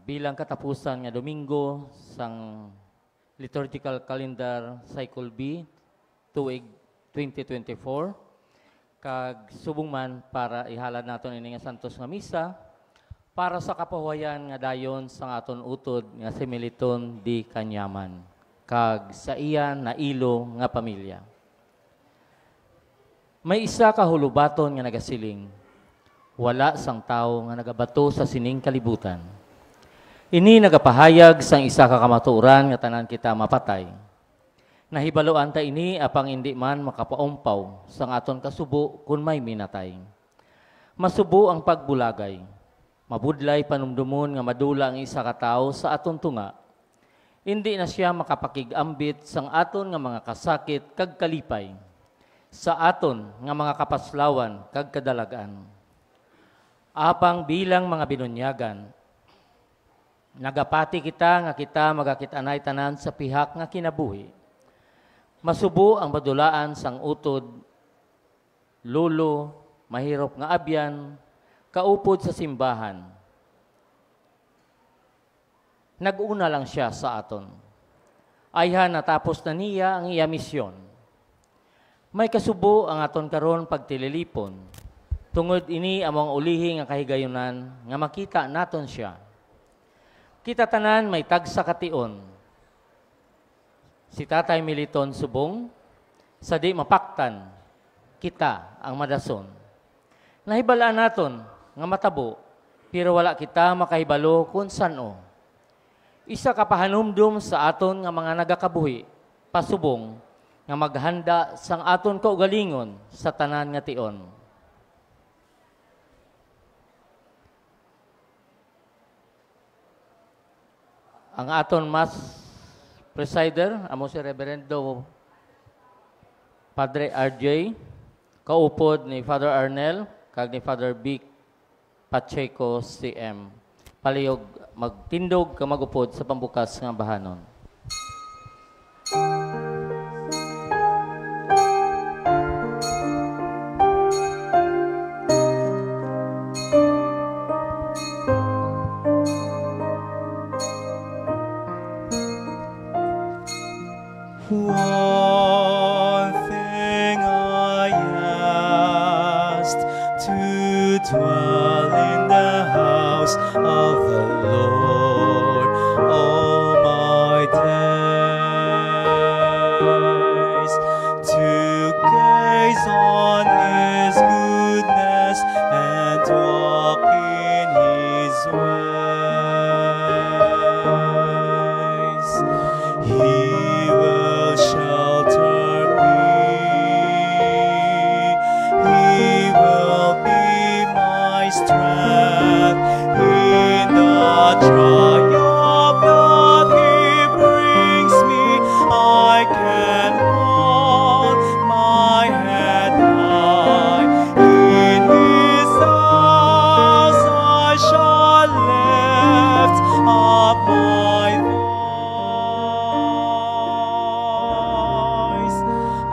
bilang katapusan nga Domingo sang liturgical calendar cycle B tuig 2024 kag subong man para ihalad naton ini nga santos nga misa para sa kapahuayan nga dayon sa aton utod nga si Meliton di Kanyaman kag sa iyan na ilo nga pamilya. May isa ka hulubaton nga nagasiling, wala sang tao nga nagabato sa sining kalibutan. Ini nagapahayag sang isa ka kamatuoran nga tanan kita mapatay. Nahibaloan ta ini apang hindi man makapaumpaw sang aton kasubo kun may minatay. Masubo ang pagbulagay. Mabudlay panumdumon nga madula ang isa ka tawo sa aton tunga. Hindi na siya makapakigambit sang aton nga mga kasakit kag kalipay. Sa aton nga mga kapaslawan kag kadalagan. Apang bilang mga binunyagan, nagapati kita nga kita magakitanay tanan sa pihak nga kinabuhi. Masubo ang badulaan sang utod, lulo, mahirap nga abyan, kaupod sa simbahan. Nag-una lang siya sa aton. Ayhan natapos na niya ang iya misyon. May kasubo ang aton karon pagtililipon. Tungod ini among ulihi nga kahigayunan nga makita naton siya. Kita tanan may tagsa kation. Si Tatay Meliton subong, sa di mapaktan, kita ang madason. Nahibalaan naton nga matabo, pero wala kita makahibalo kung sano. Isa ka pahanumdum sa aton nga mga nagakabuhi, pasubong, nga maghanda sang aton kaugalingon sa tanan nga tion. Ang aton mas presider, amo si Reverendo Padre RJ, kaupod ni Father Arnel, kag ni Father Vic Pacheco CM. Palihog magtindog ka magupod sa pambukas nga bahanon. One thing I asked, to dwell in the house of the Lord all my days, to gaze on His goodness and walk in His ways. He will shelter me. He will be my strength in the triumph that He brings me. I can hold my head high. In His house I shall lift up my voice.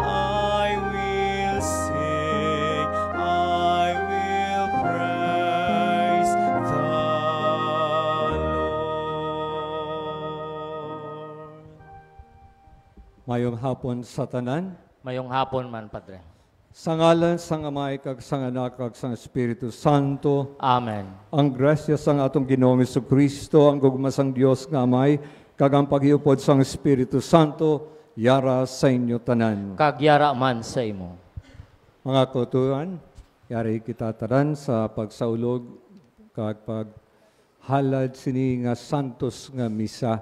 I will sing, I will praise the Lord. Mayong hapon sa tanan, Mayong hapon man, Padre. sa ngalan sang Amay kag sang Anak kag sang Espiritu Santo, Amen. ang grasya sang atong Ginoong Kristo, ang gugma sang Dios nga Amay, kag ang paghiupod sang Espiritu Santo, yara sa inyo tanan. Kagyara man sa imo. Mga kautuhan, yari kita taran sa pagsaulog kag paghalad sini nga santos nga misa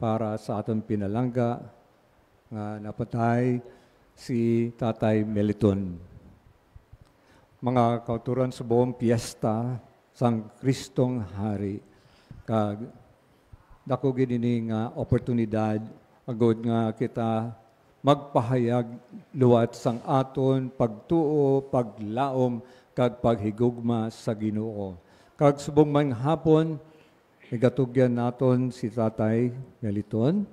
para sa aton pinalangga nga napatay si Tatay Meliton. Mga kauturan sa buong piyesta sang Kristong Hari kag dako gini nga oportunidad agod nga kita magpahayag luwat sang aton pagtuo, paglaom kag paghigugma sa Ginoo. Kag subong man hapon igatugyan naton si Tatay Meliton.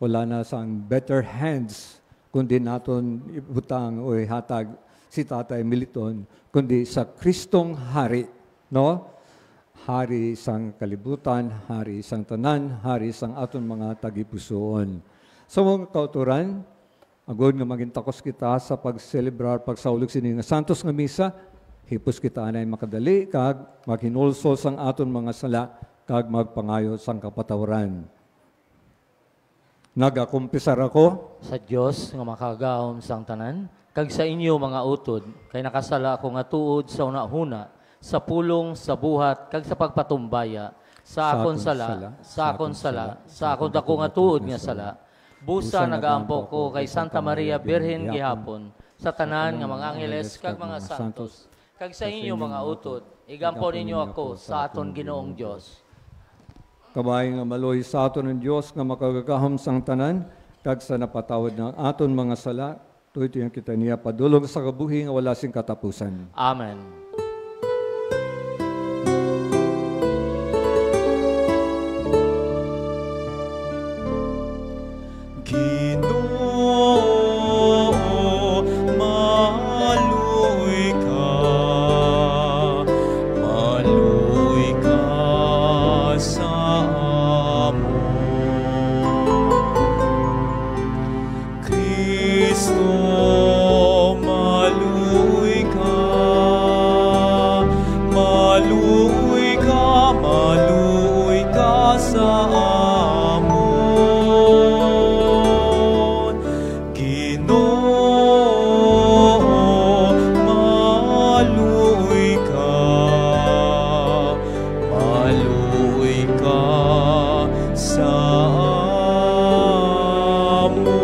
Wala na sang better hands kundi naton ibutang o hatag si Tatay Meliton kundi sa Kristong Hari, no? Hari sang kalibutan, Hari sang tanan, Hari sang aton mga tagipusoon. Sa mga kauturan, agod nga maging takos kita sa pagselebrar, pagsaulog sini nga santos nga misa, hipos kita anay makadali, kag maghinulsol sang aton mga sala, kag magpangayo sang kapatawaran. Nagakumpisar ako Sa Dios nga makagahom sang tanan, kag sa inyo mga utod, kay nakasala ako nga tuod sa unahuna, sa pulong, sa buhat, kag sa pagpatumbaya, sa akon sala, sa akon dako nga tuod nga sala. Busa nagaampo ko kay Santa Maria Birhen gihapon, sa tanan nga mga angeles kag mga santos, kag sa inyo mga utod, igampo ninyo ako sa aton Ginoong Dios. Kabay nga maloy sa aton ng Diyos nga makagagahom sang tanan, kag sa napatawad ng aton mga sala, tuwito yung kita niya padulong sa kabuhi nga wala sing katapusan. Amen. Ginoo, maluoy ka sa amon. Kristo, maluoy ka sa amon. Ginoo, maluoy ka sa amon.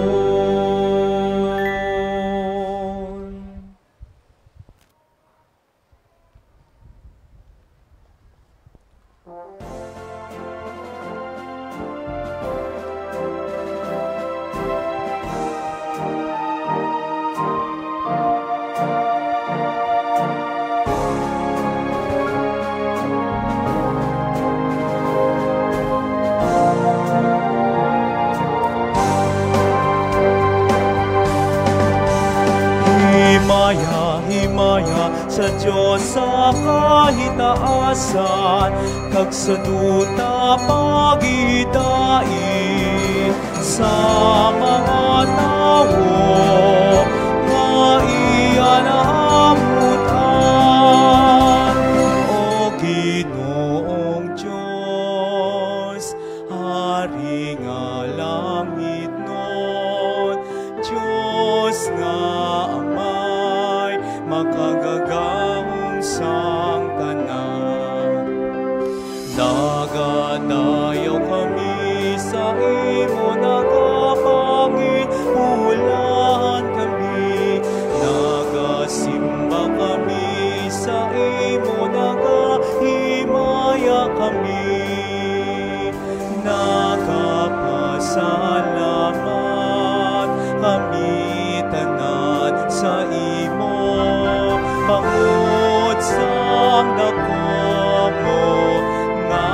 Himaya sa Diyos sa kahitaasan, kag sa duta pagidait sa mga tawo nga iyan amutan. O Ginoong Diyos, Hari nga langit nun, Diyos nga Amay, makagagahong sang tanan. Nagadayaw kami sa imo, nagapangit, ulan kami. Nagasimba kami sa imo, nagahimaya kami. Nagapasalamat kami tanan sa imo, bangod sang dako mo nga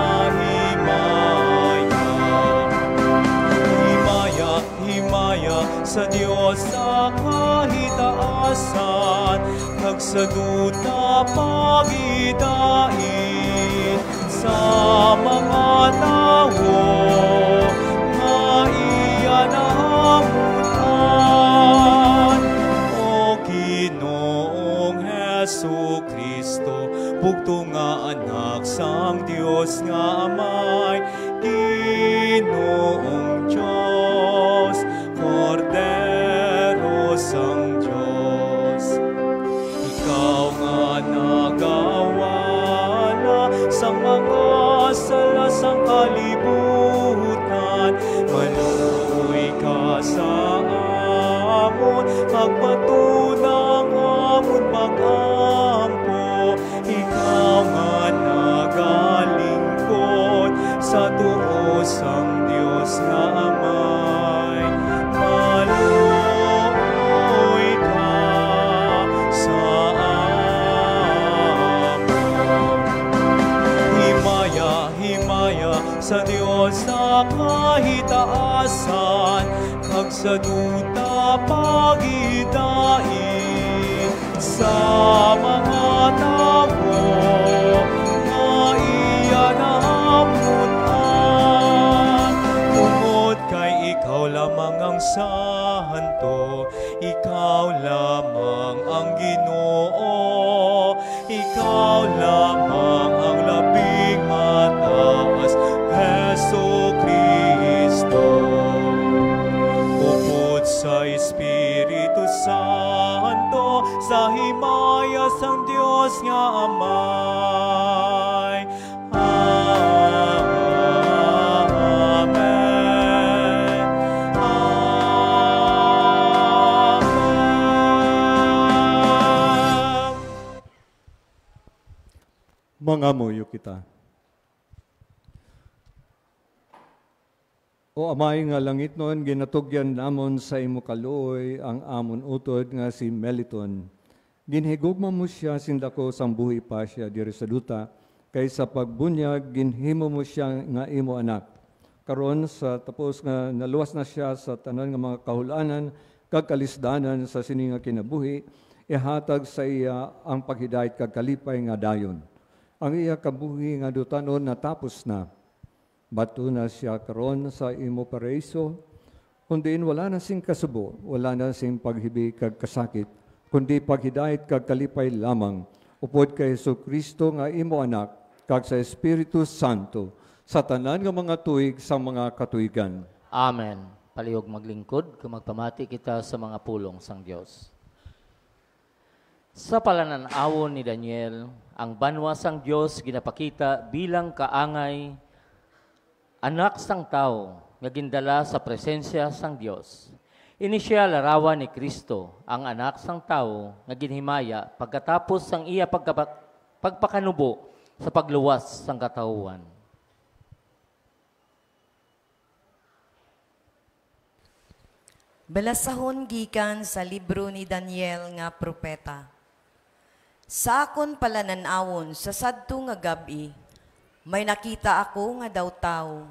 himaya sa Dios sa kahitaasan, kag sa duta pagidait sa mga tawo nga iyan amutan. O Ginoong Hesu Kristo, bugto nga anak sang Dios nga Amay, Ginoong Diyos, Kordero sang Diyos. Ikaw nga nagawala sa mga sala sang kalibutan, maluoy ka sa amon, pagpatunang amon pag-ampo. Ikaw nga nagalingkod sa tuos sang Dios nga Amay, maluoy ka sa amon. Himaya sa Dios sa kahitaasan, kag sa duta pagidait sa mga tawo nga Santo, Ikaw lamang ang Ginoo, Ikaw lamang ang labing mataas, Hesu Kristo. Upod sa Espiritu Santo, sa himaya sang Dios nga Amay. Amen. Amen. Mangamuyo kita. O Amay nga langit noon, ginatugyan namon sa imo kaluoy ang amon utod nga si Meliton. Ginhigugma mo siya sindako sang buhi pa siya diri sa duta, kay sa pagbunyag ginhimo mo siya nga imo anak. Karon sa tapos nga naluwas na siya sa tanan nga mga kahulanan kag kalisdanan sa sini nga kinabuhi, ihatag sa iya ang paghidayat kag kalipay nga dayon. Ang iya kabuhi nga dutanon natapos na. Bato na siya karon sa imo paraiso, kundi wala na sing kasubo, wala na sing paghibi kag kasakit, kundi paghidayat kag kalipay lamang, upod kay Hesu Kristo nga imo anak, kag sa Espiritu Santo, sa tanan nga mga tuig sa mga katuigan. Amen. Palihog maglingkod, kung magpamati kita sa mga pulong sang Diyos. Sa palananawon ni Daniel, ang banwa sang Diyos ginapakita bilang kaangay, anak sang tao nga gindala sa presensya sang Dios. Ini siya larawan ni Kristo, ang anak sang tao nga ginhimaya pagkatapos sang iya pagpakanubo sa pagluwas sang katauhan. Balasahon gikan sa libro ni Daniel nga propeta. Sa akon palananawon sa sadto nga gabi, may nakita ako nga daw tao.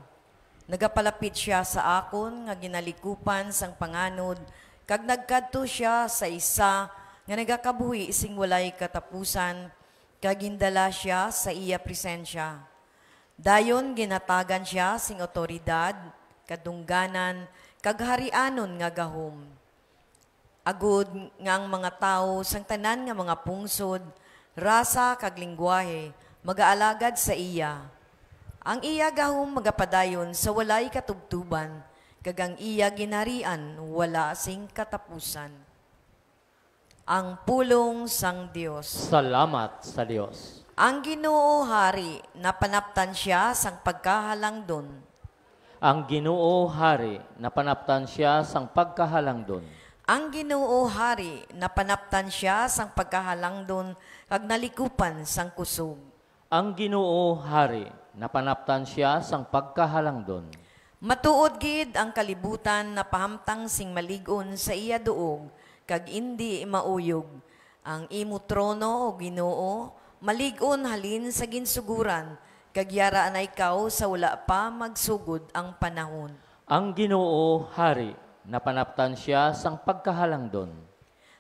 Nagapalapit siya sa akon nga ginalikupan sang panganod, kag nagkadto siya sa isa nga nagakabuhi ising walay katapusan, kag gindala siya sa iya presensya. Dayon ginatagan siya sing otoridad, kadungganan, kag harianon nga gahom. Agud nga ang mga tao sang tanan nga mga pungsod, rasa kag lingwahe, magaalagad sa iya. Ang iya gahom magapadayon sa walay katubtuban, kag ang iya ginarian wala sing katapusan. Ang pulong sang Dios. Salamat sa Diyos. Ang Ginoo Hari, napanaptan siya sang pagkahalangdon. Ang Ginoo Hari, napanaptan siya sang pagkahalangdon. Ang Ginoo Hari, napanaptan siya sang pagkahalangdon, kag nalikupan sang kusog. Ang Ginoo Hari, napanaptan siya sang pagkahalangdon. Matuod gid ang kalibutan na pahamtang sing maligon sa iya duog, kag indi mauyog. Ang imo trono o Ginoo, maligon halin sa ginsuguran, kag yara na ikaw sa wala pa magsugod ang panahon. Ang Ginoo Hari, napanaptan siya sang pagkahalangdon.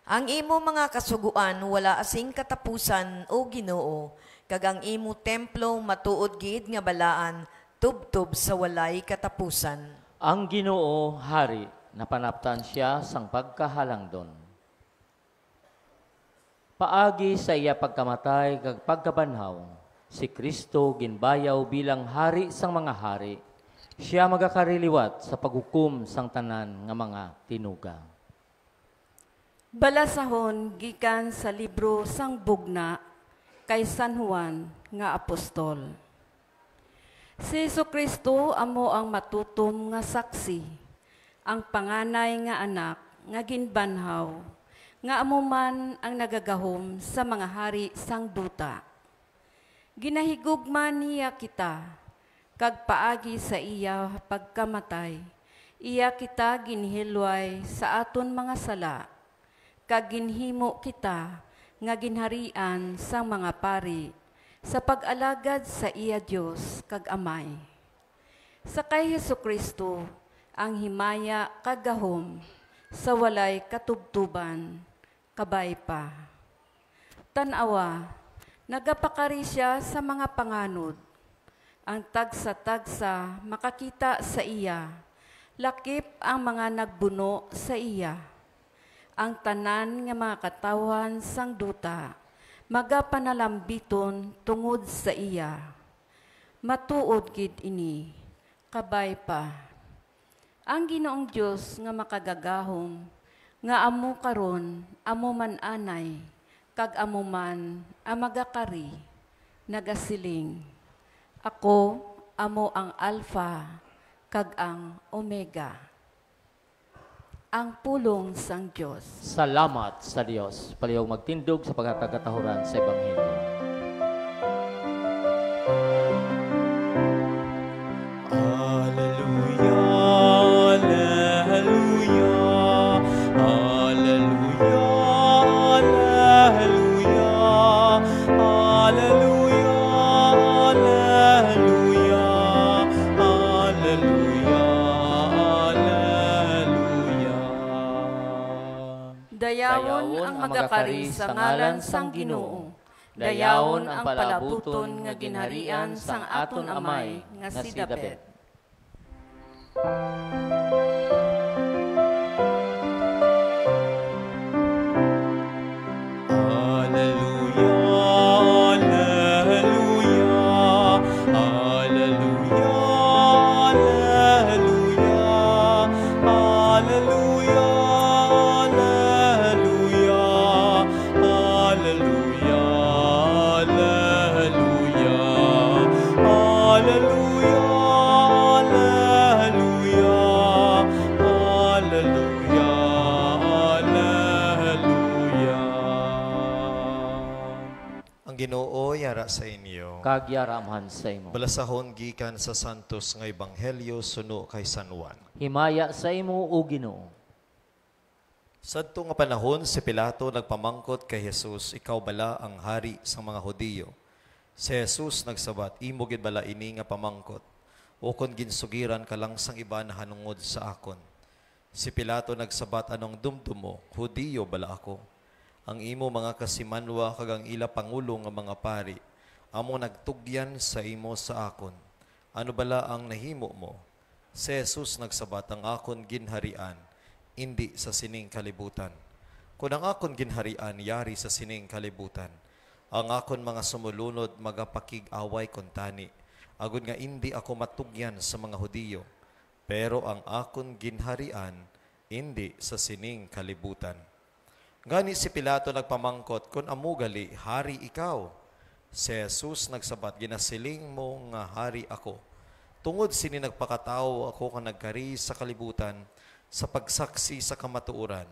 Ang imo mga kasuguan wala asing katapusan o Ginoo, kag ang imo templo matuod gid nga balaan, tubtob sa walay katapusan. Ang Ginoo Hari, napanaptan siya sang pagkahalangdon. Paagi sa iya pagkamatay kag pagkabanhaw, si Kristo ginbayaw bilang hari sang mga hari. Siya magakariliwat sa paghukom sang tanan nga mga tinuga. Balasahon gikan sa libro sang Bugna kay San Juan nga apostol. Si Jesucristo amo ang matutom nga saksi, ang panganay nga anak nga ginbanhaw, nga amo man ang nagagahom sa mga hari sang duta. Ginahigugman niya kita, kag paagi sa iya pagkamatay, iya kita ginhilway sa aton mga sala, kag ginhimo kita nga ginharian sa mga pari, sa pag-alagad sa iya Dios kag Amay. Sa kay Jesucristo, ang himaya kag gahom, sa walay katubtuban, kabay pa. Tanawa, nagapakari siya sa mga panganod, ang tagsa-tagsa makakita sa iya, Lakip ang mga nagbuno sa iya. Ang tanan nga mga katawan sang duta, magapanalambiton tungod sa iya. Matuod gid ini, kabay pa. Ang Ginoong Dios nga makagagahom, nga amo karon, amo man anay, kag amo man ang magakari, nagasiling. Ako amo ang Alpha, kag ang Omega. Ang pulong sang Dios. Salamat sa Dios. Palihog magtindog sa pagkatagatahuran sa Ebanghelyo. Dayawon ang magakari sa ngalan sang Ginoo. Dayawon ang palabuton nga ginharian sang aton amay nga si David. Ginoo yara sa inyo. Kagyaramhan sa imo. Balasahon gikan sa santos nga ebanghelyo suno kay San Juan. Himaya sa imo o Ginoo. Sadto nga panahon si Pilato nagpamangkot kay Jesus, ikaw bala ang hari sa mga Hudiyo. Si Jesus nagsabat, imo gid bala ini nga pamangkot. O kon ginsugiran ka lang sang iba na hanungod sa akon. Si Pilato nagsabat, anong dumdumo, Hudiyo bala ako. Ang imo mga kasimanwa kag ang ila pangulo nga mga pari, amo nagtugyan sa imo sa akon. Ano bala ang nahimo mo? Si Jesus nagsabat, ang akon ginharian, indi sa sining kalibutan. Kung ang akon ginharian, yari sa sining kalibutan, ang akon mga sumulunod magapakig-away kontani, agud nga indi ako matugyan sa mga Hudiyo, pero ang akon ginharian, indi sa sining kalibutan. Gani si Pilato nagpamangkot, kung amugali, hari ikaw. Si Jesus nagsabat, ginasiling mo nga hari ako. Tungod sini nagpakatao ako ka nagkari sa kalibutan, sa pagsaksi sa kamatuuran.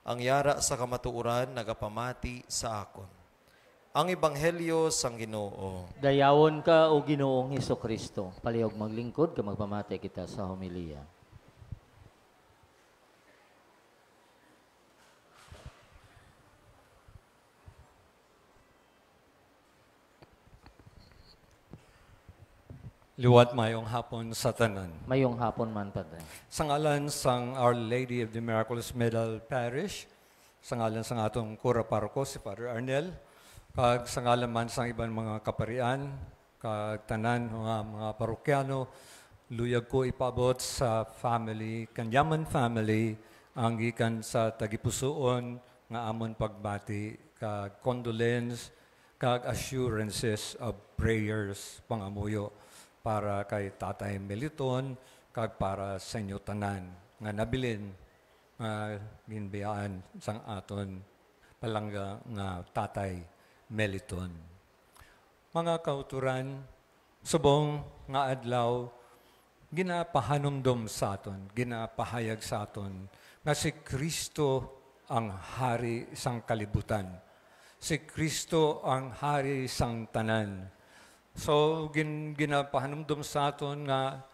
Ang yara sa kamatuuran nagapamati sa akon. Ang Ebanghelyo sang Ginoo. Dayawon ka o Ginoong Hesukristo. Palihog maglingkod ka magpamati kita sa homilya. Liwat mayong hapon sa tanan. Mayong hapon man, Padre. Sa ngalan sang Our Lady of the Miraculous Medal Parish, sa ngalan sang atong Kura Paroko, si Father Arnel, kag sa ngalan man sang ibang mga kaparian, kag tanan mga parokyano, luyag ko ipabot sa family, kanyaman family, ang gikan sa tagipusoon, nga amon pagbati, kag condolence, kag assurances of prayers, pangamuyo, para kay Tatay Meliton, kag para sa inyo tanan, nga nabilin, ginbiyaan sang aton palangga nga Tatay Meliton. Mga kauturan, subong nga adlaw, ginapahanumdom sa aton, ginapahayag sa aton, nga si Kristo ang hari sang kalibutan. Si Kristo ang hari sang tanan. So, ginapahanumdom sa aton nga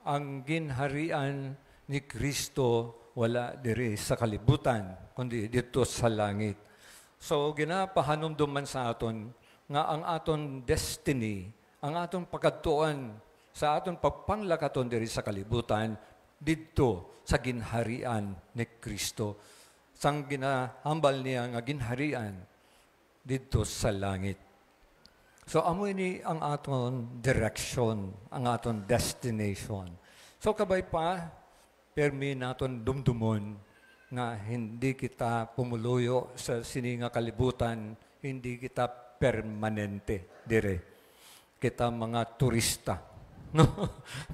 ang ginharian ni Kristo wala diri sa kalibutan, kundi dito sa langit. So, ginapahanumdom man sa aton nga ang aton destiny, ang aton pagkatuan sa aton pagpanglakaton diri sa kalibutan, dito sa ginharian ni Kristo. Sang ginahambal niya nga ginharian dito sa langit. So, amo ini ang aton direction, ang aton destination. So, kabay pa, permi naton dumdumon nga hindi kita pumuluyo sa sininga kalibutan, hindi kita permanente dire. Kita mga turista. No?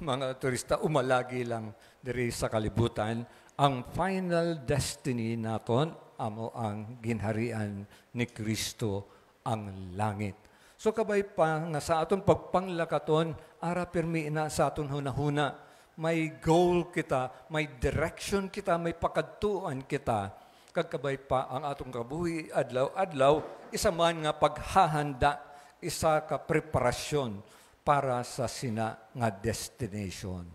Mga turista, umalagi lang dire sa kalibutan. Ang final destiny naton, amo ang ginharian ni Kristo ang langit. So kabay pa nga sa aton pagpanglakaton, ara permi na sa aton hunahuna, may goal kita, may direction kita, may pakadtuan kita. Kagkabay pa ang atong kabuhi adlaw-adlaw, isa man nga paghahanda, isa ka preparasyon para sa sina nga destination.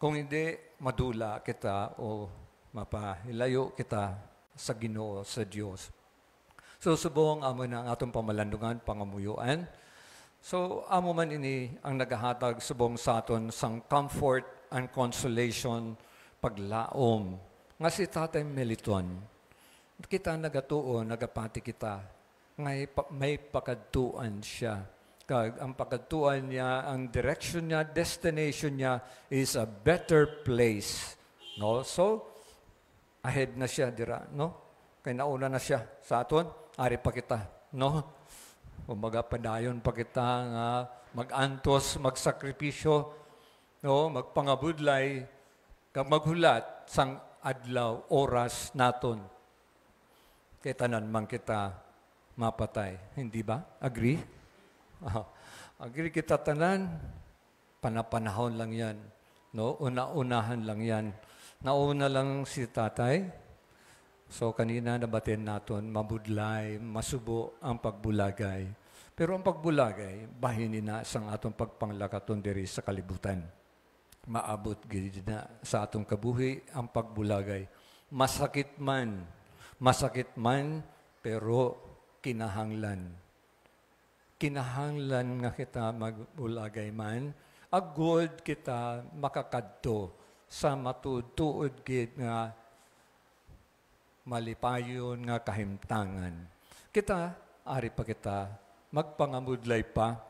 Kung hindi, madula kita o mapahilayo kita sa Ginoo, sa Dios. So subong amo na ang atong pamalandungan, pangamuyuan. So amo man ini ang nagahatag subong sa aton sang comfort and consolation paglaom. Nga si Tatay Meliton, kita nagatuo, nagapati kita, may pakadtuan siya. Kag ang pakadtuan niya, ang direction niya, destination niya is a better place. No? So, ahead na siya dira, no? Kay nauna na siya sa aton, ari pa kita, no? Umaga padayon pa kita nga magantos, magsakripisyo, no? Magpangabudlay, kag maghulat sang adlaw, oras naton. Kay tanan man kita mapatay. Hindi ba? Agree? Agree kita tanan, panapanahon lang yan. No? Una-unahan lang yan. Nauna lang si tatay. So kanina nabatin naton, mabudlay, masubo ang pagbulagay. Pero ang pagbulagay, bahin na sang atong pagpanglakaton diri sa kalibutan. Maabot gid na sa atong kabuhi ang pagbulagay. Masakit man, pero kinahanglan. Kinahanglan nga kita magbulagay man, agod kita makakadto sa matutuod gid nga malipayon nga kahimtangan. Kita, ari pa kita, magpangamudlay pa,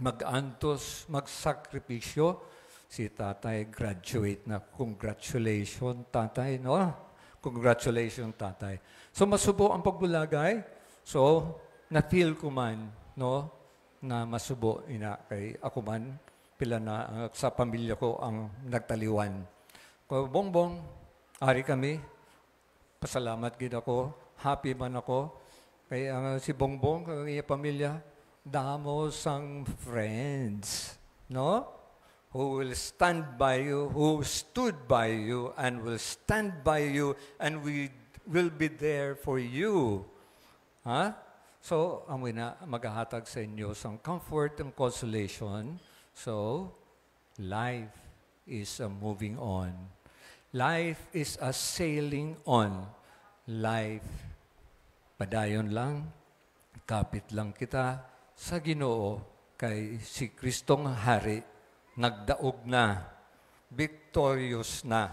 magantos, magsakripisyo. Si tatay graduate na. Congratulations, tatay, no? Congratulations, tatay. So, masubo ang pagbulagay. So, na-feel ko man, no? Na masubo ina kay ako man, pila na sa pamilya ko ang nagtaliwan. Ko bongbong, ari kami, pasalamat gid ako, happy man ako. Kay si Bongbong, ang iya pamilya, damo sang friends, no? Who will stand by you, who stood by you, and will stand by you, and we will be there for you. Ha? So, amoy na maghahatag sa inyo sang comfort and consolation. So, life is a moving on. Life is a sailing on. Life, padayon lang, kapit lang kita sa Ginoo kay si Kristong Hari, nagdaog na, victorious na.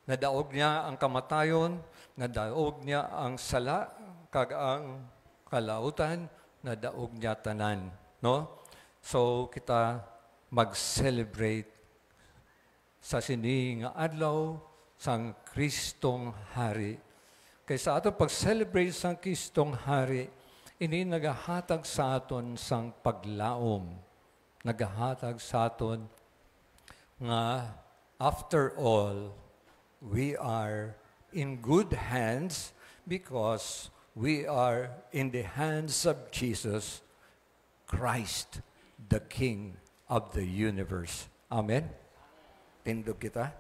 Nadaog niya ang kamatayon, nadaog niya ang sala, kag ang kalautan, nadaog niya tanan. No? So, kita mag-celebrate sa sining adlaw sang Kristong Hari. Kaysa ato pag-celebrate sang Kristong Hari, ini nagahatag sa aton sang paglaom. Nagahatag sa aton nga after all, we are in good hands because we are in the hands of Jesus Christ, the King of the universe. Amen? Tindog kita.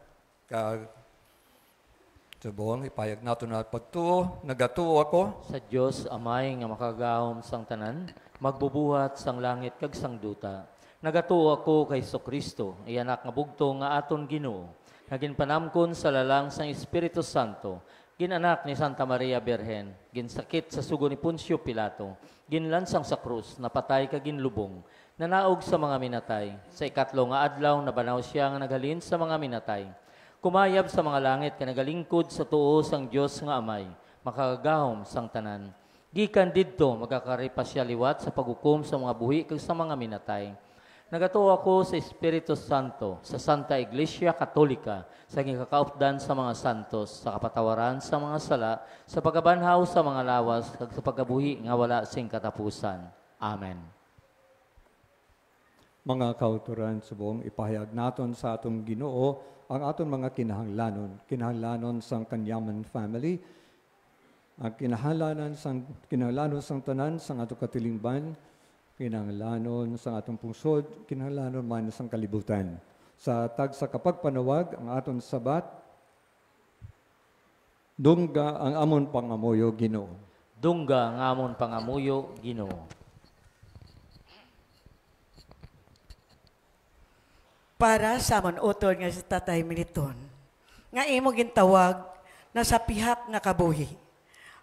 Subong, ipayag nato na pagtuo, nagatuo ako. Sa Dios amay nga makagahom sang tanan, magbubuhat sang langit kag sang duta. Nagatuo ako kay Kristo, iyanak nga bugto nga aton Ginoo. Naginpanamkon sa lalang sang Espiritu Santo, ginanak ni Santa Maria Birhen, ginsakit sa sugo ni Poncio Pilato, ginlansang sa krus, napatay kag ginlubong, nanaog sa mga minatay. Sa ikatlo nga adlaw nabanaw siya nga naghalin sa mga minatay. Kumayab sa mga langit ka nagalingkod sa tuo sang Dios nga Amay, makagahom sang tanan. Gikan didto magakaripa siya liwat sa paghukom sa mga buhi kag sa mga minatay. Nagatuo ako sa Espiritu Santo, sa Santa Iglesia Katolika, sa gikakaupdan sa mga santos, sa kapatawaran sa mga sala, sa pagabanhaw sa mga lawas, kag sa pagabuhi nga wala sing katapusan. Amen. Mga kauturan, subong ipahayag naton sa atong Ginoo ang aton mga kinahanglanon sang Kanyaman family, ang kinahanglanon sang tanan sang atong katilingban, kinahanglanon sang atong pungsod, kinahanglanon man sang kalibutan. Sa tagsa kapagpanawag ang aton sabat, dungga ang amon pangamuyo Ginoo. Dungga nga amon pangamuyo, Ginoo. Para sa amon utol nga si Tatay Militon, nga imo gintawag na sa pihak nga kabuhi.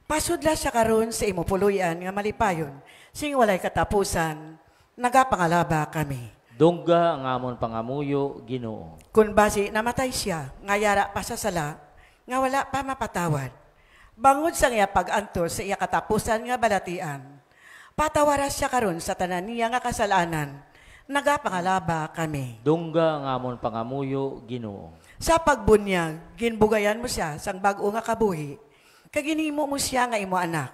Pasudla sa karon sa imo puluyan nga malipayon, sing walay katapusan, nagapangalaba kami. Dungga ang amon pangamuyo, Ginoo. Kung basi namatay siya, nga yara pa sa sala, nga wala pa mapatawad. Bangod sa iya pag-antos sa iya katapusan nga balatian, patawaras siya karon sa tanan niya nga kasalanan, nagapangalaba kami. Dungga ang amon pangamuyo, Ginoo. Sa pagbunyag, ginbugayan mo siya sang bag-o nga kabuhi, kaginimo mo siya nga imo anak.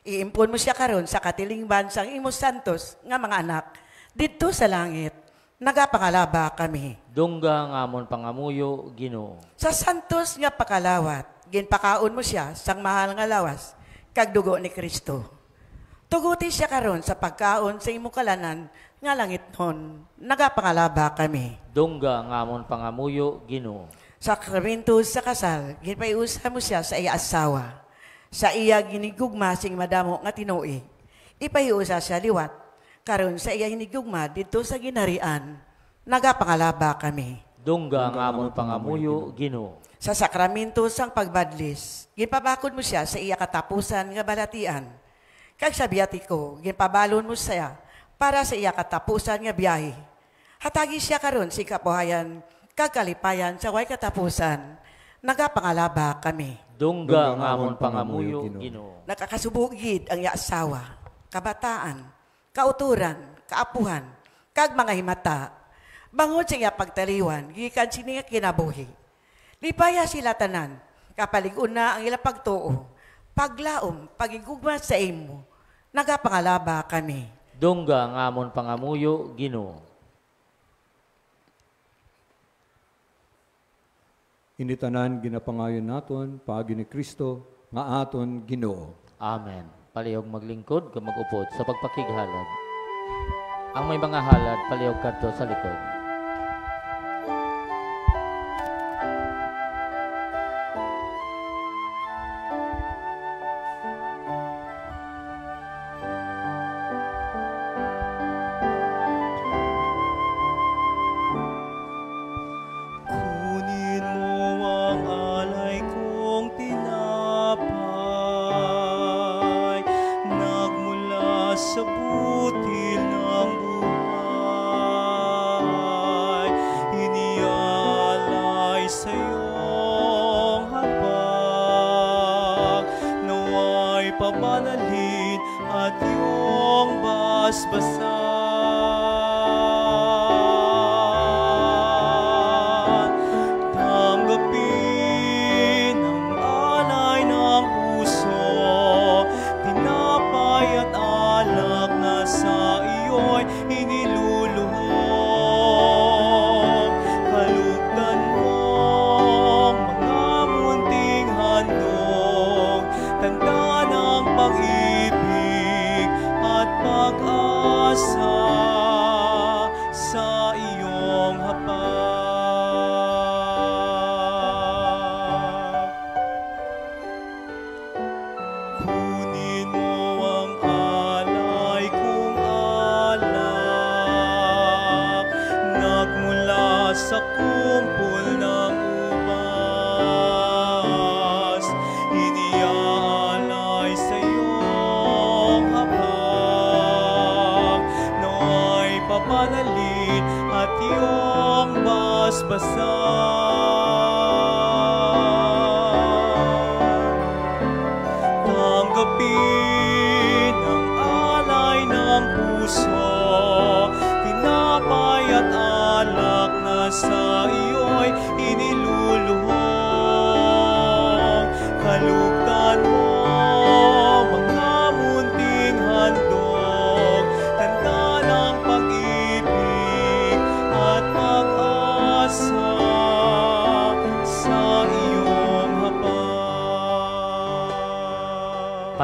Iimpon mo siya karon sa katilingban sang imo santos nga mga anak, dito sa langit, nagapangalaba kami. Dungga ang amon pangamuyo, Ginoo. Sa santos nga pakalawat, ginpakaon mo siya sang mahal nga lawas, kag dugo ni Kristo. Tuguti siya karon sa pagkaon sa imo kalanan, nga langit nun, nagapangalaba kami. Dungga ang amon pangamuyo, Ginoo. Sa sakramento sa kasal, ginpaiusa mo siya sa iya asawa. Sa iya ginigugma sing madamo nga tinuig. Ipaiusa siya liwat. Karon sa iya hinigugma dito sa ginarian, nagapangalaba kami. Dungga ang amon pangamuyo, Ginoo. Sa sakramento sang pagbadlis, ginpabakod mo siya sa iya katapusan nga balatian. Kag sa biyatiko, ginpabalon mo siya para sa iya katapusan nga biyahe. Hatagi siya karon si kapuhayan, kag kalipayan sa way katapusan, nagapangalaba kami. Dungga ang amon pangamuyo, Ginoo. Nakakasubugid ang iya asawa, kabataan, kauturan, kaapuhan, kag mga himata. Bangod sa iya pagtaliwan, gikan siniya kinabuhi. Lipaya sila tanan, kapalig-un na ang ila pagtuo, paglaom, pagigugma sa imo, nagapangalaba kami. Dungga ang amon pangamuyo, Ginoo. Ini tanan ginapangayon naton paagi ni Kristo nga aton Ginoo. Amen. Palihog maglingkod, magupod sa pagpakighalad. Ang may mga halad, palihog kadto sa likod. Kunin mo ang alay kong tinapay, nagmula sa butil ng buhay, inialay sa iyong hapag, naway pabanalin at iyong basbasan. Tanggapin ang alay ng puso, tinapay at alak na sa iyo'y iniluluhog. Kalugdan mong mga munting handog, tanda ng pag-ibig at pag-asa.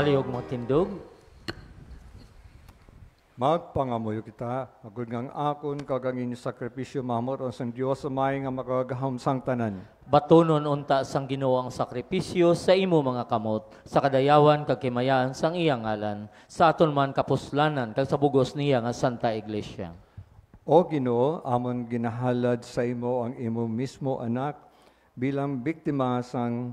Palihog mo tindog. Magpangamuyo kita, agud ngang akon kagangin sakripisyo mamor on sang Dios amay nga makagahom sang tanan. Batunon unta sang Ginoo ang sakripisyo sa imo mga kamot, sa kadayawan kag kimayaan sang iyang ngalan, sa aton man kapuslanan kag sa bugos niya nga Santa Iglesia. O Ginoo, amon ginahalad sa imo ang imo mismo anak bilang biktima sang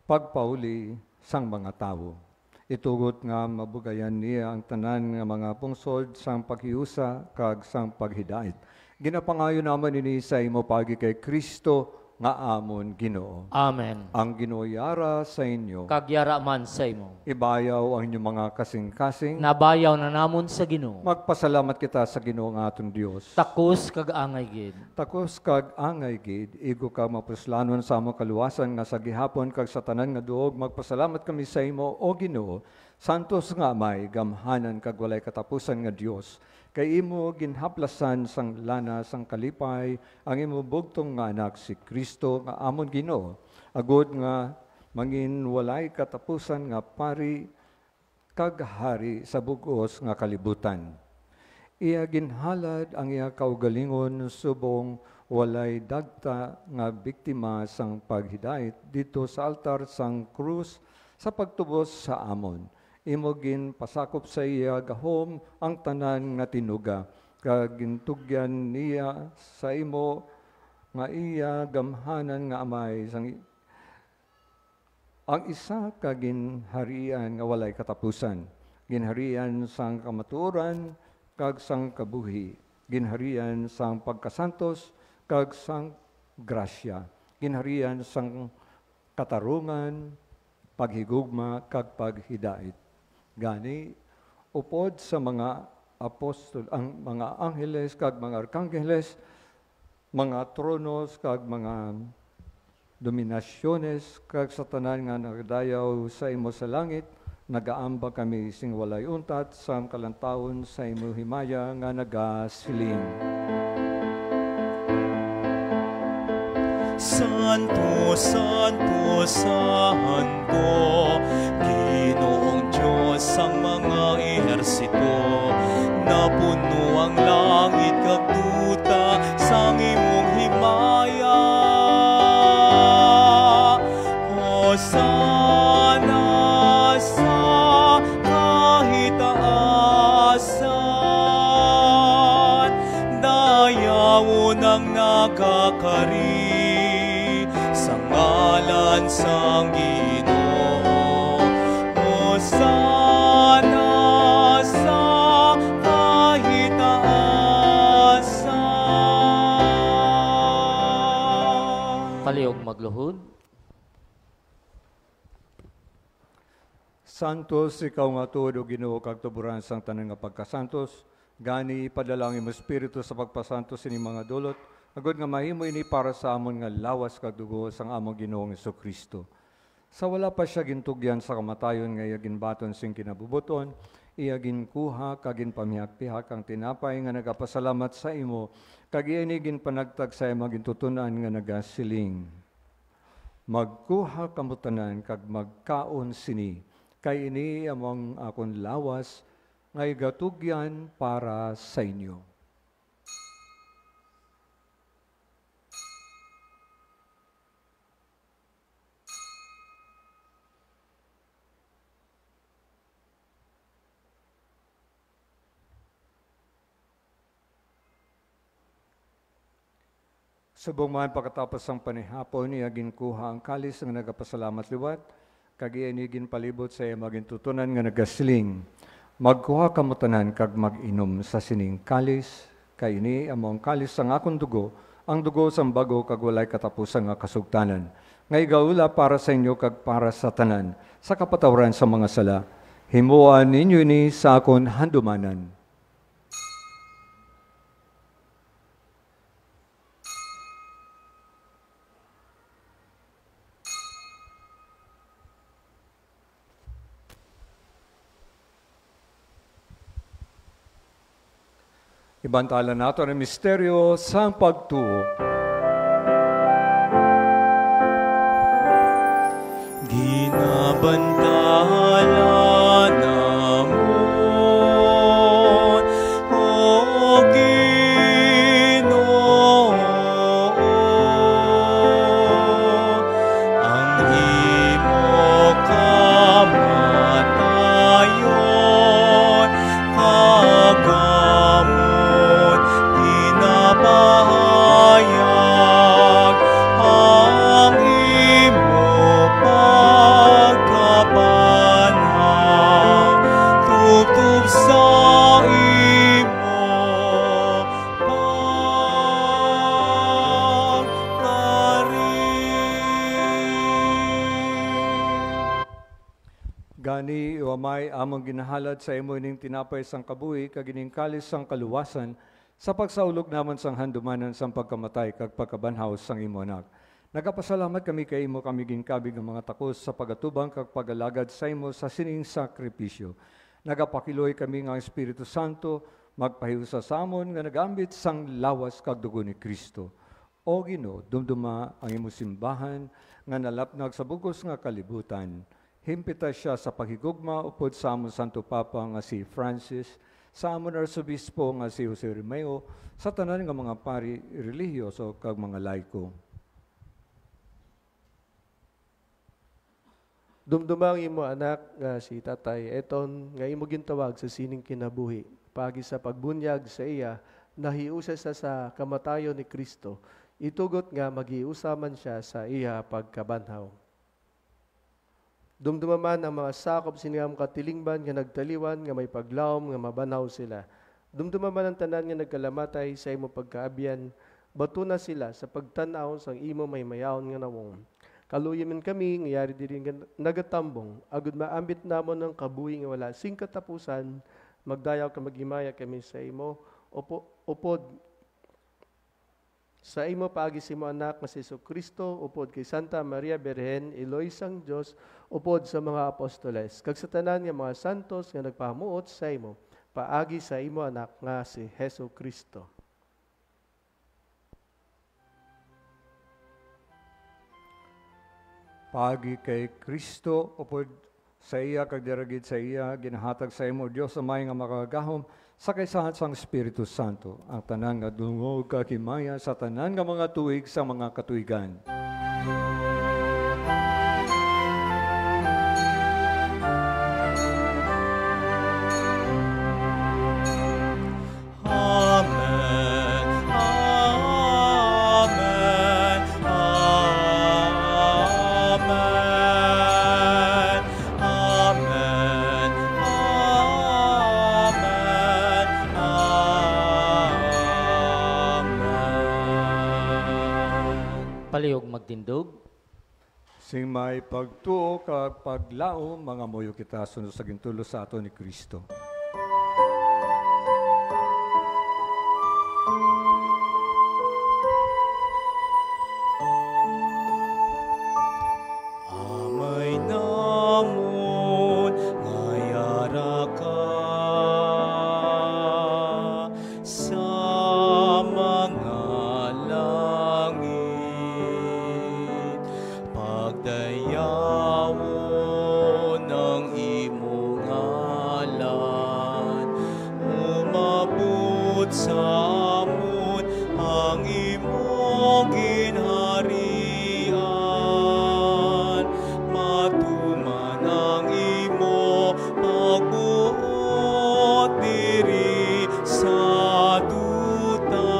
pagpauli sang mga tawo. Itugot nga mabugayan niya ang tanan nga mga pungsod sang paghiusa kag sang paghidait. Ginapangayo naman ini sa imo pagi kay Kristo nga amon Ginoo. Amen. Ang Ginoo yara sa inyo. Kagyara man sa imo. Ibayaw ang inyong mga kasing-kasing. Nabayaw na namon sa Ginoo. Magpasalamat kita sa Ginoo nga aton Dios. Takos kag angay gid. Takos kag angay gid, igo kag mapuslanon sa among kaluwasan nga sa gihapon kag sa tanan nga duog, magpasalamat kami sa imo o Ginoo, santos nga Amay, gamhanan kag walay katapusan nga Dios. Kay imo ginhaplasan sang lana sang kalipay ang imo bugtong nga anak si Kristo nga amon Ginoo, agud nga mangin walay katapusan nga pari kag hari sa bugos nga kalibutan. Iya ginhalad ang iya kaugalingon subong walay dagta nga biktima sang paghidait dito sa altar sang krus sa pagtubos sa amon. Imo gin pasakop sa iya gahom ang tanan nga tinuga, kag gintugyan niya sa imo nga iya gamhanan nga Amay sang ang isa ka ginharian nga walay katapusan, ginharian sang kamatuoran kag sang kabuhi, ginharian sang pagkasantos kag sang grasya, ginharian sang katarungan, paghigugma kag paghidait. Gani upod sa mga apostol, ang mga angheles kag mga arkangheles, mga tronos kag mga dominasyones kag sa tanan nga nagdayaw sa imo sa langit, nagaamba kami sing walay untat sa kalantawon sa imo himaya nga nagasiling. Santo, Santo, Santo, Ginoong Diyos ang mga ehersito, napuno ang langit kag duta sang imong himaya. Hosana sa kahitaasan, dayawon ang nakakari sa ngalan sang Ginoo. Hosana sa kahitaasan. Palihog magluhod. Santos, ikaw nga tuod o Ginoo kag tuburan sang tanan nga pagkasantos, gani ipadala ang imo espiritu sa pagpasantos ini mga dulot, agud nga mahimo ini para sa amon nga lawas kag dugo sang among Ginoong Jesucristo. Sa wala pa siya gintugyan sa kamatayon nga iya ginbaton sing kinabubuton, iya ginkuha kag ginpamihak-pihak ang tinapay nga nagapasalamat sa imo, kag iya ni ginpanagtag sa imo gintutunan nga nagasiling. Magkuha kamo tanan kag magkaon sini, kay ini among akon lawas nga igatugyan para sa inyo. Subong man pagkatapos ng panihapon, niya ginkuha ang kalis ng nagapasalamat liwat, kag iya ni ginpalibot sa iya magintutunan nga nagasling. Magkuha kamo tanan kag mag-inom sa sining kalis, kay ini among kalis sang akong dugo, ang dugo sang bago kag walay katapusan nga kasugtanan. Nga igaula para sa inyo kag para sa tanan, sa kapatawaran sa mga sala. Himuan ninyo ni sa akon handumanan. Ibantala nato ang misteryo sa pagtuo. Ginabantala Gani iwamay among ginahalad sa imo ining tinapay sang kabuhi kag ining kalis sang kaluwasan sa pagsaulog naman sang handumanan sang pagkamatay kag pagkabanhaw sang imo anak. Nagapasalamat kami kay imo kami ginkabig ng mga takos sa pagatubang kag pagalagad sa imo sa sining sakripisyo. Nagapakiloy kami nga Espiritu Santo magpahiusa sa amon nga nagambit sang lawas kag dugo ni Kristo. O Ginoo, dumduma ang imo simbahan nga nalapnag sa bugos nga kalibutan. Himpita siya sa paghigugma upod sa amon Santo Papa nga si Francis, sa amon Arsobispo nga si Jose Romeo, sa tanan nga mga pari relihiyoso kag mga laiko. Dumdumang imo anak nga si Tatay Eton nga imo gintawag sa sining kinabuhi. Pagi sa pagbunyag sa iya, nahiusa sa kamatayon ni Kristo. Itugot nga magiusa man siya sa iya pagkabanhaw. Dumdumaman ang mga sakop siningam katilingban nga nagtaliwan nga may paglaom nga mabanhaw sila. Dumdumaman ang tanan nga nagkalamatay sa imo pagkaabyan, batuna sila sa pagtanaw sang imo may mayaon nga nawong. Kaluyaman kami ngayari diri nga nagatambong, agud maambit namon ng kabuhi nga wala sing katapusan, magdayaw ka magimaya kami sa imo, upod sa imo paagi si mo anak nga si Kristo, upod kay Santa Maria Birhen, Eloy sang Dios, upod sa mga apostoles, kag sa tanan nga mga santos nga nagpahamuot sa imo, paagi sa imo anak nga si Hesus Kristo. Paagi kay Kristo, upod sa iya kag diragid sa iya, ginahatag sa imo Dios amay nga makagahom sa kaysahan sang Espiritu Santo, ang tanan nga dungog kakimaya sa tanan nga mga tuig sa mga katuigan. Amen. Amen. Amen. Amen. Amen. Palihog magtindog. Sing may pagtuo kag paglao, mga moyo kita sunod sa gintulo sa ato ni Kristo. Amay namon ngayara ka sa mga langit, pagdayawon ng imong ngalan, umabot sa amon ang imong ginharian, matuman ang imo pagbuot diri sa duta,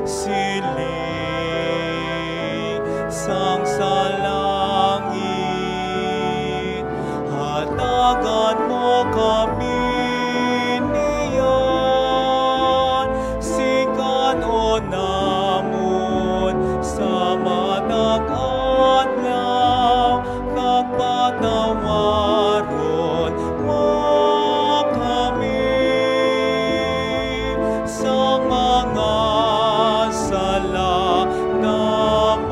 siling sang sa langit, hatagan mo kami niyan, singkanon namon sa matag adlaw, kag patawaron mo kami sa mga sala namon,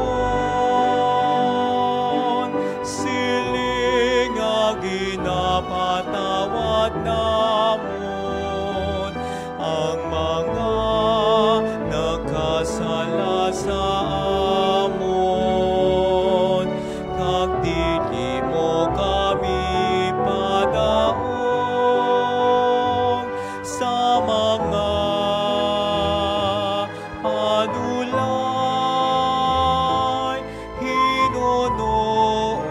siling nga ginapatawad namon ang mga nagkasala sa amon, kag dili mo kami padaong sa mga panulay, hinunoo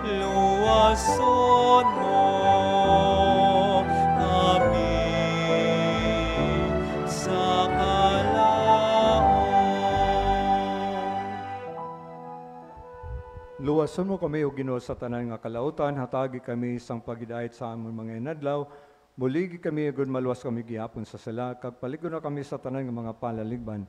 luwason mo kami sa kalaon. Luwason mo kami o Ginoo sa tanan nga kalautan, hatagi kami sang pagidait sa amon mga inadlaw, muligi kami agud maluwas kami gihapon sa sala, kag paligon na kami sa tanan nga mga palaligban.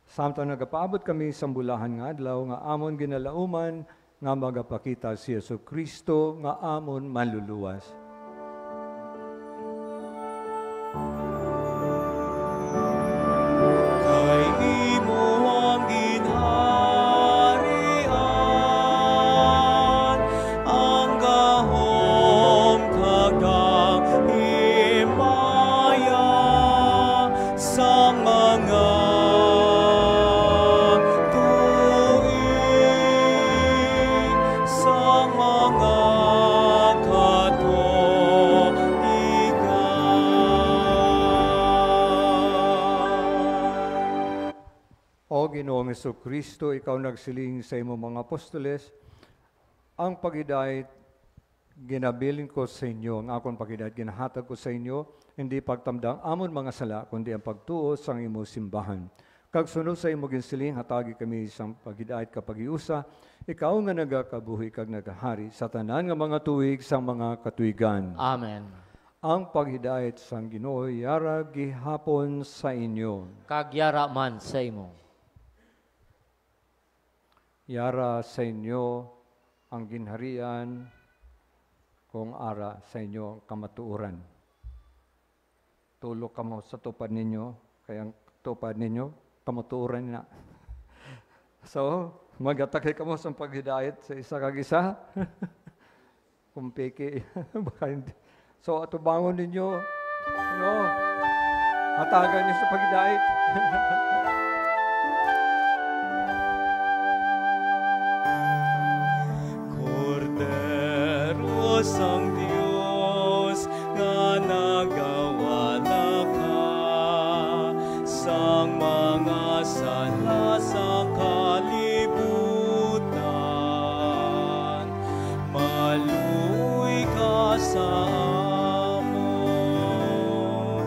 Samtang nagapaabot kami sa bulahan nga adlaw nga amon ginalauman nga magapakita si Yesu Kristo nga amon manluluwas. Kay imo ang ginharian, ang gahom kagang himaya sa mga tuig, sa mga katoikan. O Ginoong Kristo, ikaw nagsiling sa imo mga apostoles, ang pagidait ginabilin ko sa inyo, ang akong pagidait ginahatag ko sa inyo, hindi pagtamdang amon mga sala, kundi ang pagtuo sa imo simbahan. Kag sunod sa imo ginsiling, hatagi kami isang pagidait kapag iusa, ikaw nga nagakabuhi kag nagahari sa tanan nga mga tuig sa mga katuigan. Amen. Ang paghidait sang Ginoo yara gihapon sa inyo. Kagyara man sa imo. Yara sa inyo ang ginharian kung ara sa inyo ang kamatuoran. Tulog kamo sa tupad ninyo, kaya ang tupad ninyo, kamatuoran na. So, mag-atake kamo sa paghidayat sa isa kag isa. Kung peke, baka hindi. So, atubangon ninyo, hatagan niyo sa paghidayat. Kordero sang Dios nga nagawala ka sang mga sala sa kalibutan, maluoy ka sa amon.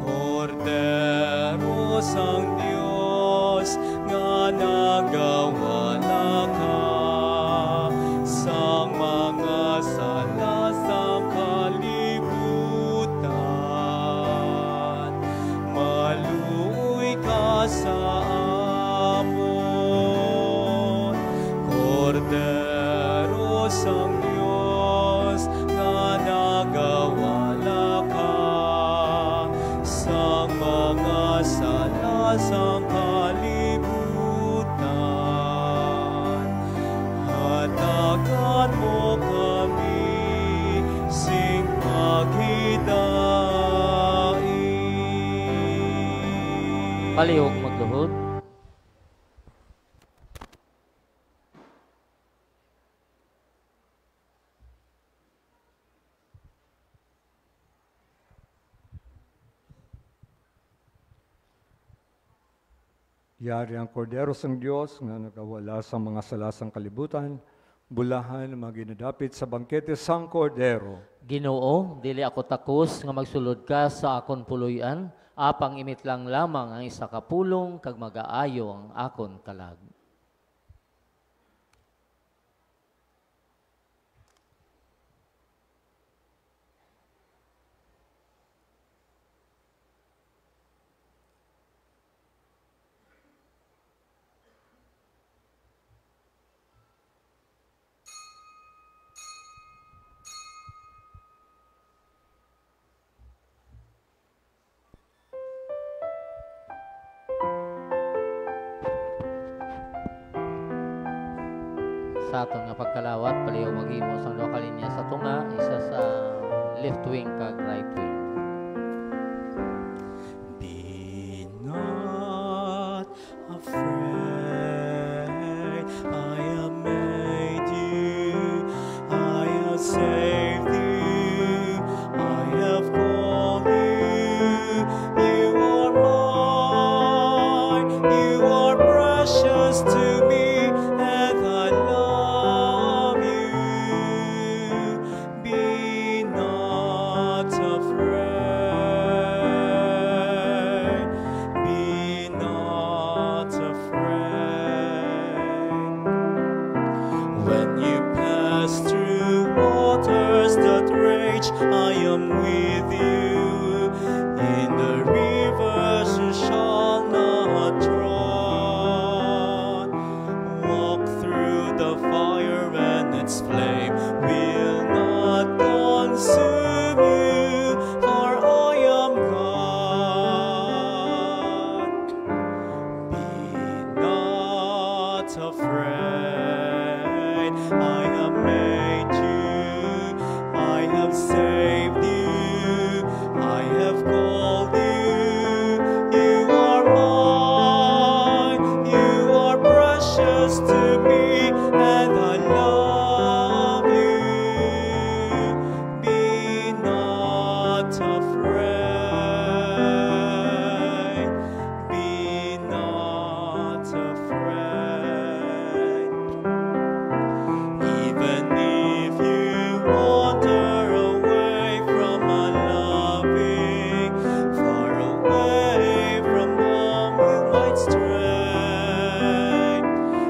Kordero sang Dios nga nagawala ka sang mga sala sa kalibutan, maluoy ka sa amon. Kordero sang Diyos nga nagawala ka sang mga sala sa kalibutan, hatagan mo kami sing paghidait. Palihog magluhod. Yari ang kordero sang Diyos nga nagawala sa mga salasang kalibutan, bulahan maginadapit sa bangkete sang kordero. Ginoo, dili ako takos nga magsulod ka sa akon puloy-an, apang imit lang lamang ang isa ka pulong kag magaayo ang akon kalag. Sa aton nga pagkalawat, paliw maghimo sang duha ka linya sa tunga, isa sa left wing kag right wing. Be not afraid, I have made you, I have saved you, I have called you, you are mine, you are precious to me, and I love you. Be not afraid, be not afraid. When you pass through waters that rage, I am with you. In the rivers you shall not drown. Walk through the fire its flame will not consume you, for I am God. Be not afraid, I have made you, I have saved you, I have called you, you are mine, you are precious to me, and I love you. Be not afraid, be not afraid. Even if you wander away from my loving, far away from home you might stray,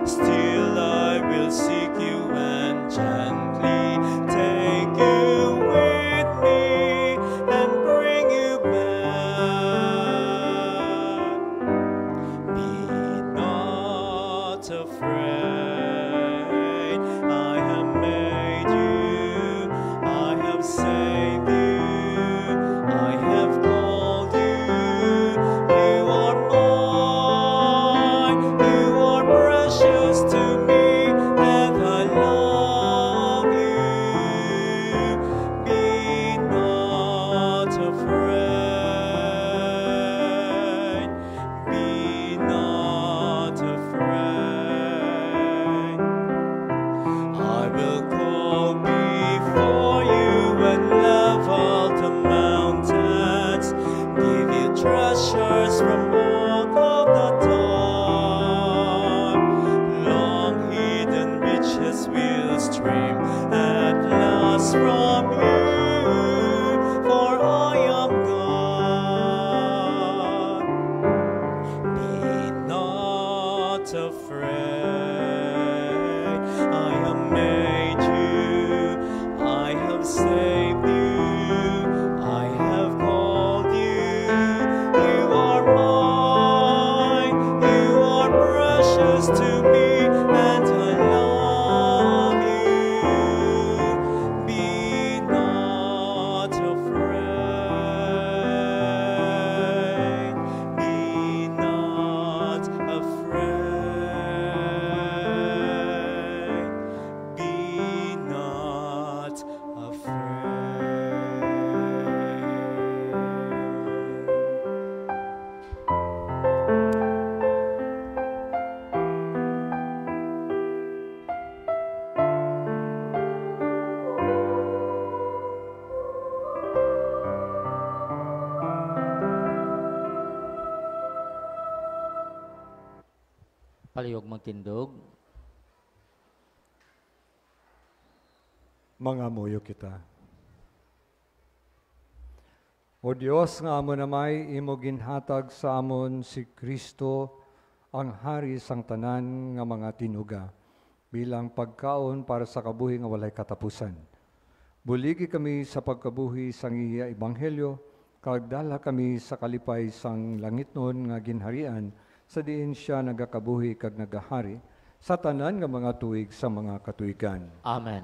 still I will seek you and gently take you with me and bring you back. Be not afraid, I have made you, I have saved you, I have called you, you are mine, you are precious to me, and I love you. Be not afraid, be not afraid. I will go before you and level the mountains, give you treasures from all of the dark. Long hidden riches will stream at last from you, for I am God. Be not afraid, I have made you, I have saved you, I have called you, you are mine, you are precious to me, and I love you. Be not afraid, be not afraid, be not Palihog magtindog. Mga muyo kita. O Dios nga amo namay imo ginhatag sa amon si Kristo ang hari sang tanan nga mga tinuga bilang pagkaon para sa kabuhi nga walay katapusan. Buligi kami sa pagkabuhi sang iya ebanghelyo kag dala kami sa kalipay sang langitnon nga ginharian sa diin siya nagakabuhi kag nagahari sa tanan nga mga tuig sa mga katuigan. Amen.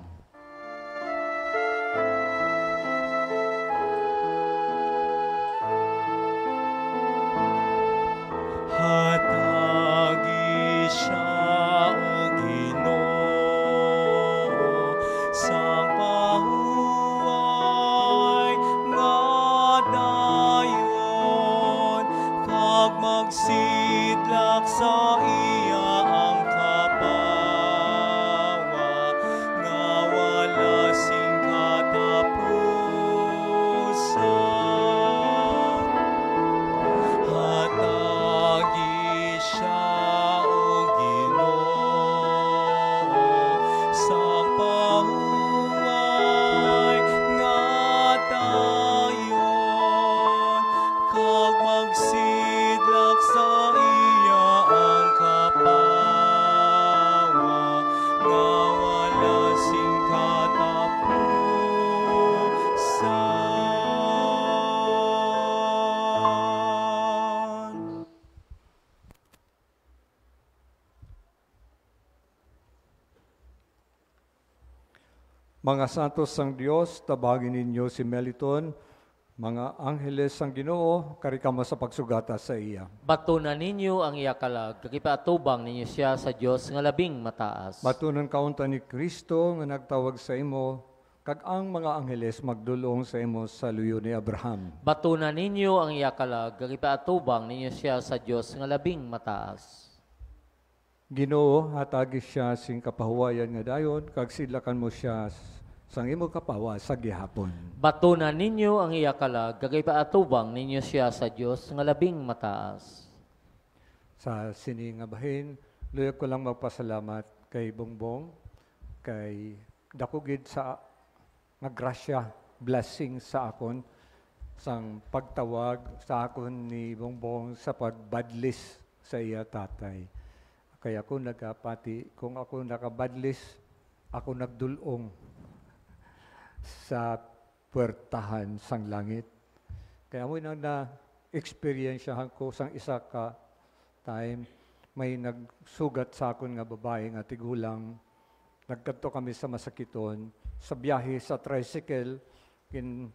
hatagi siya o Ginoo sang pahuway nga dayon kag magsidlak sa iya ang kapawa nga Mga santos sang Dios, tabagin ninyo si Meliton, mga angheles sang Ginoo, karikamo sa pagsugata sa iya. Batunan ninyo ang iya kalag, kagipaatubang ninyo siya sa Dios nga labing mataas. Batunan kaunta ni Kristo nga nagtawag sa imo, kag ang mga angheles magdulong sa imo sa luyo ni Abraham. Batunan ninyo ang iya kalag, kagipaatubang ninyo siya sa Dios nga labing mataas. Ginoo, hatagi siya sing kapahuwayan nga dayon, kag sidlakan mo siya sang imo kapawa sa gihapon. Batunan ninyo ang iya kalag, kagipaatubang ninyo siya sa Dios nga labing mataas. Sa sini nga bahin, luyag ko lang magpasalamat kay Bongbong, kay dakugid sa nga grasya, blessing sa akon, sang pagtawag sa akon ni Bongbong sa pagbadlis sa iya tatay. Kaya ako nagapati, kung ako nakabadlis, ako nagdulong sa puwertahan sang langit. Kaya mo nang na-experiensyahan ko sang isa ka time, may nagsugat sa akon nga babae nga tigulang. Nagkadto kami sa masakiton. Sa biyahe sa tricycle,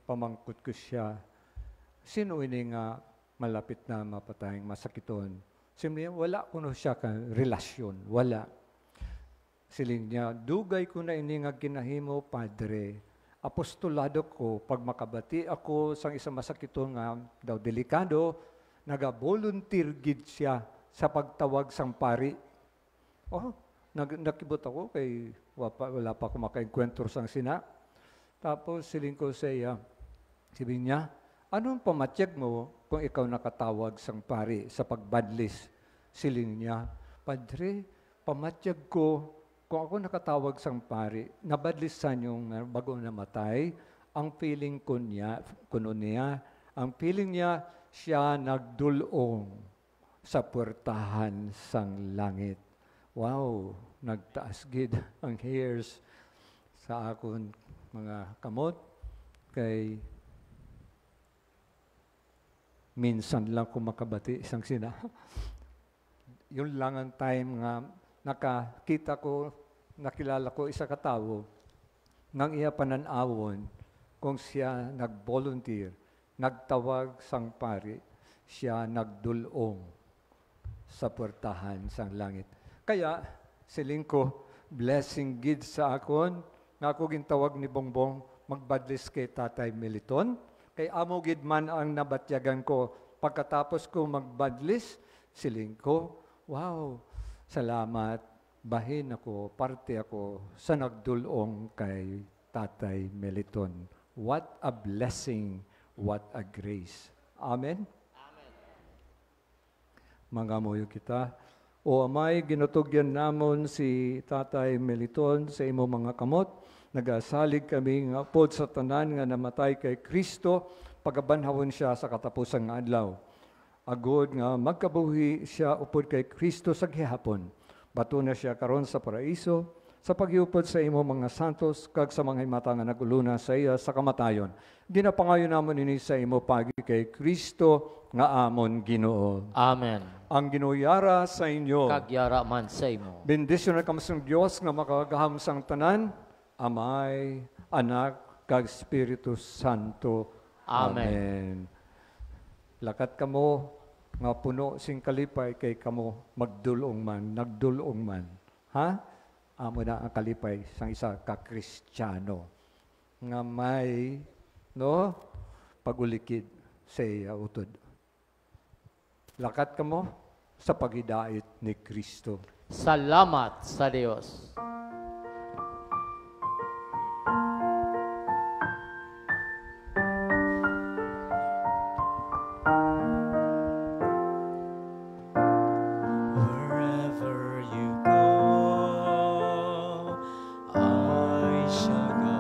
pamangkot ko siya. Sino ini nga malapit na mapatayang masakiton? Simple, wala kuno siya ka relasyon, wala. Siling niya, dugay ko na ini nga ginahimo, Padre. Apostolado ko, pag makabati ako sang isa masakiton nga daw delikado, naga-volunteer gid siya sa pagtawag sang pari. Oh, nakibot ako kay wala pa ako makaenkwentro sang sina. Tapos siling ko sa iya, sabi niya, anong pamatyag mo kung ikaw nakatawag sang pari sa pagbadlis? Siling niya, Padre, pamatyag ko kung ako nakatawag sang pari, nabadlisan yung bago namatay, ang feeling ko niya, ang feeling niya, siya nagdulong sa puwertahan sang langit. Wow, nagtaas gid ang hairs sa akon mga kamot, kay minsan lang ko makabati isang sina. Yun lang ang time nga nakakita ko, nakilala ko isa katawo, nang iya pananawon, kung siya nag-volunteer, nagtawag sang pari, siya nagdulong sa puwertahan sang langit. Kaya, siling ko, blessing gid sa akon, nga ako gintawag ni Bongbong, magbadlis kay Tatay Meliton, kay amo gid man ang nabatyagan ko, pagkatapos ko magbadlis, siling ko, wow, salamat, bahin ako, parte ako sa nagdulong kay Tatay Meliton. What a blessing, what a grace. Amen? Amen. Mangamuyo kita. O amay, ginutugyan namon si Tatay Meliton sa imo mga kamot. Nagasalig kami nga pod sa tanan nga namatay kay Kristo, pagabanhawon siya sa katapusang adlaw. Agod nga magkabuhi siya upod kay Kristo sa gihapon. Bato na siya karon sa paraiso, sa paghiupod sa imo mga santos, kag sa mga himata nga naguluna sa iya sa kamatayon. Ginapangayon namon ini sa imo pagi kay Kristo nga amon Ginoo. Amen. Ang Ginoo sa inyo. Kagyara man sa imo. Bendisyon na kamasang Diyos nga makagaham sang tanan, Amay, Anak, kag Espiritu Santo. Amen. Lakat kamo nga puno sing kalipay kay kamo magdulong man, nagdulong man. Ha? Amo na ang kalipay sang isa ka Kristiyano nga may pagulikid sa iya utod. Lakat kamo sa pagidait ni Kristo. Salamat sa Dios. Wherever you go, I shall go.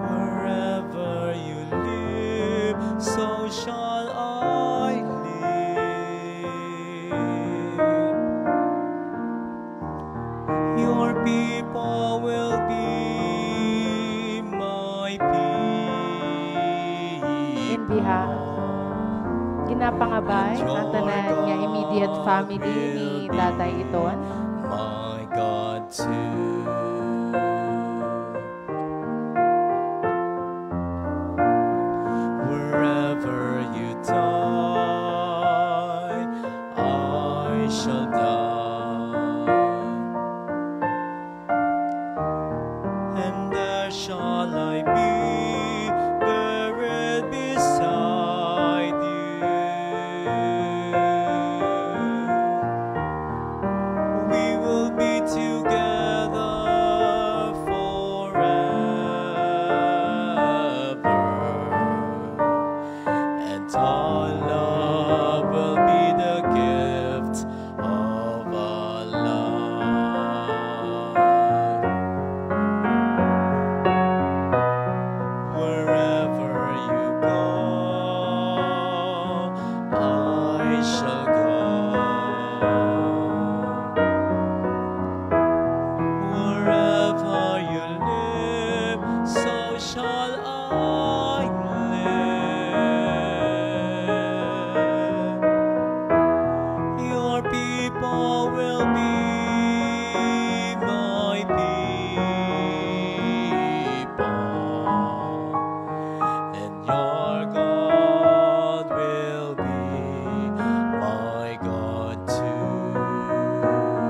Wherever you live, so shall I live. Your people will be my people. In behalf ginapangabay ang tanan nga immediate family ni Tatay Iton. My God too. Wherever you die, I shall die, and there shall I be buried beside you. We will be together forever, and our love will be the gift of our life. Wherever you go, I shall go. Wherever you live, so shall I live. Your people will be my people, and your God will be my God too.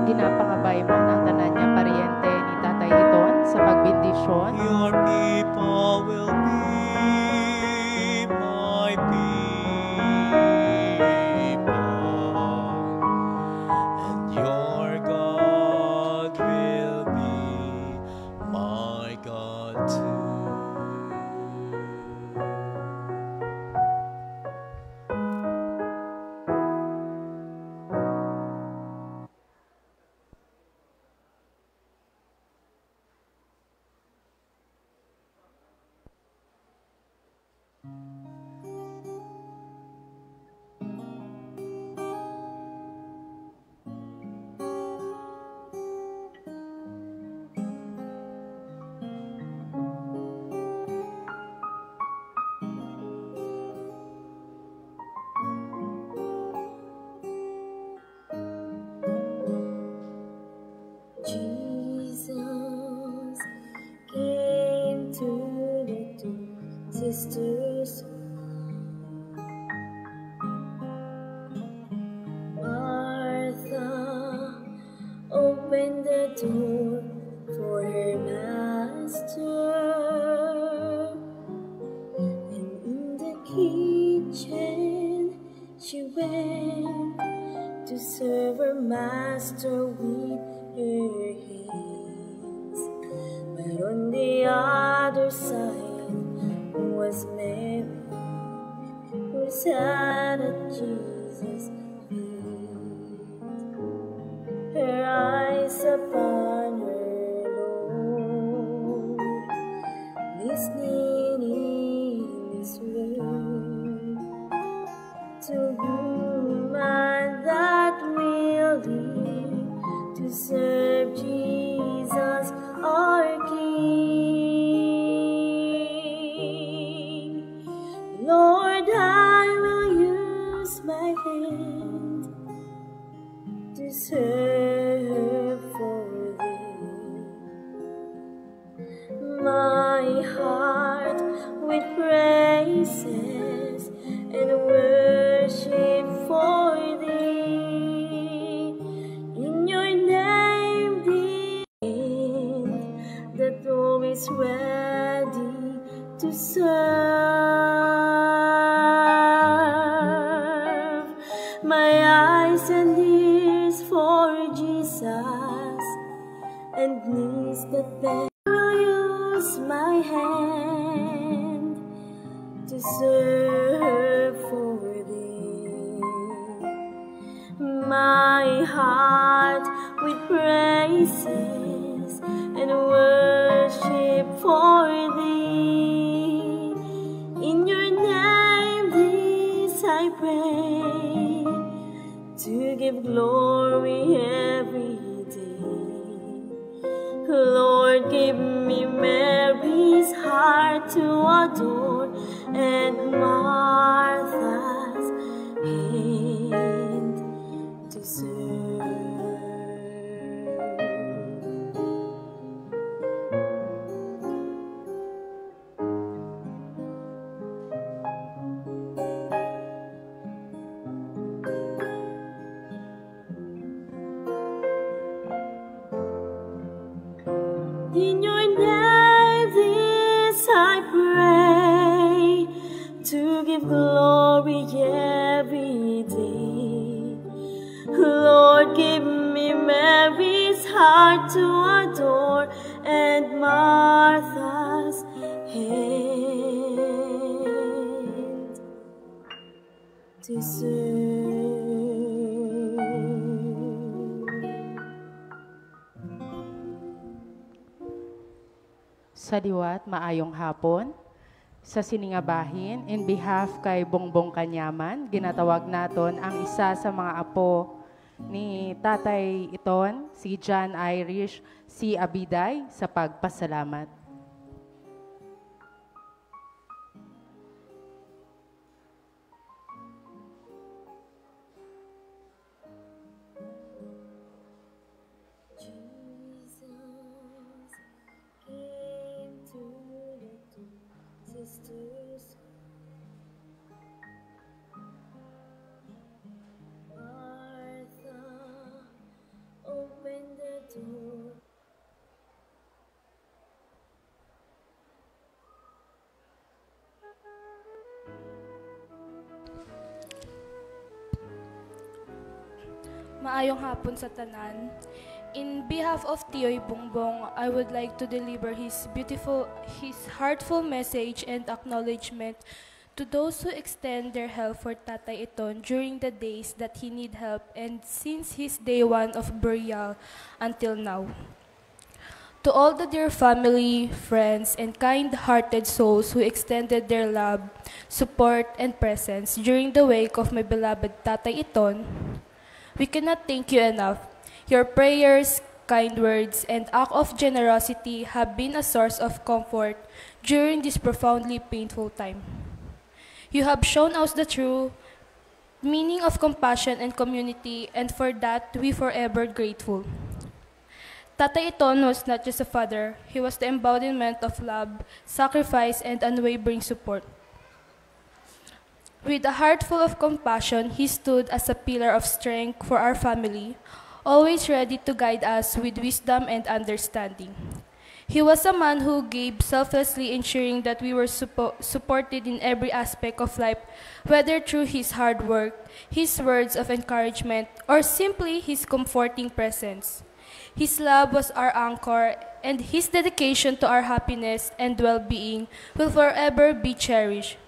Ginapangabay man ang tanan niya paryente ni Tatay Iton sa pagbindisyon. Your people will be my people, and your God will be my God too. Jesus came to the two sisters. Martha opened the door for her master, and in the kitchen she went to serve her master with her hands. But on the other side was Mary, who sat at Jesus' feet, her eyes upon her Lord, listening in His word. To woman that will live to serve Jesus our King. Lord, I will use my hand to serve for Thee, my heart with praises and worship for Thee. In Your name, the hand that always ready to serve. My eyes and ears for Jesus, and knees that bend. I will use my hand to serve for Thee, my heart with praises and worship for Thee. In Your name this I pray, to give glory every day. Lord, give me Mary's heart to adore, and Martha's hand to serve. In your name this I pray, to give glory every day. Lord, give me Mary's heart to adore and Martha's hand to serve. Sa diwat, maayong hapon. Sa siningabahin, in behalf kay Bongbong Kanyaman, ginatawag naton ang isa sa mga apo ni Tatay Iton, si John Irish, si Abiday, sa pagpasalamat. Sisters, Martha, open the door. Maayong hapon sa tanan. In behalf of Tioy Bongbong, I would like to deliver his heartful message and acknowledgement to those who extend their help for Tatay Iton during the days that he need help and since his day one of burial until now. To all the dear family, friends, and kind-hearted souls who extended their love, support, and presence during the wake of my beloved Tatay Iton, we cannot thank you enough. Your prayers, kind words, and act of generosity have been a source of comfort during this profoundly painful time. You have shown us the true meaning of compassion and community, and for that, we forever grateful. Tatay Iton was not just a father, he was the embodiment of love, sacrifice, and unwavering support. With a heart full of compassion, he stood as a pillar of strength for our family, always ready to guide us with wisdom and understanding. He was a man who gave selflessly, ensuring that we were supported in every aspect of life, whether through his hard work, his words of encouragement, or simply his comforting presence. His love was our anchor, and his dedication to our happiness and well-being will forever be cherished.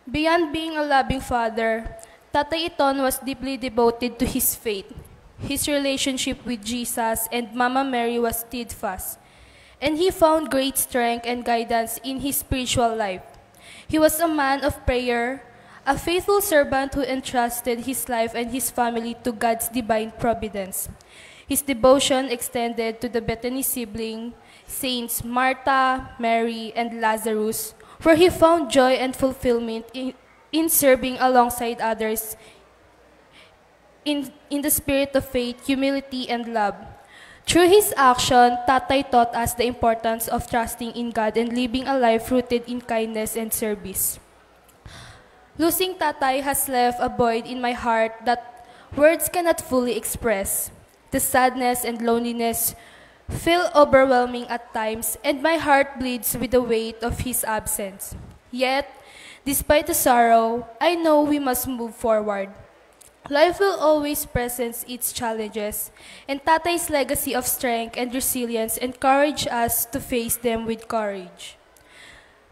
Beyond being a loving father, Tatay Iton was deeply devoted to his faith. His relationship with Jesus and Mama Mary was steadfast, and he found great strength and guidance in his spiritual life. He was a man of prayer, a faithful servant who entrusted his life and his family to God's divine providence. His devotion extended to the Bethany sibling, Saints Martha, Mary, and Lazarus, where he found joy and fulfillment in serving alongside others in the spirit of faith, humility, and love. Through his action, Tatay taught us the importance of trusting in God and living a life rooted in kindness and service. Losing Tatay has left a void in my heart that words cannot fully express. The sadness and loneliness feel overwhelming at times, and my heart bleeds with the weight of his absence. Yet, despite the sorrow, I know we must move forward. Life will always present its challenges, and Tatay's legacy of strength and resilience encourage us to face them with courage.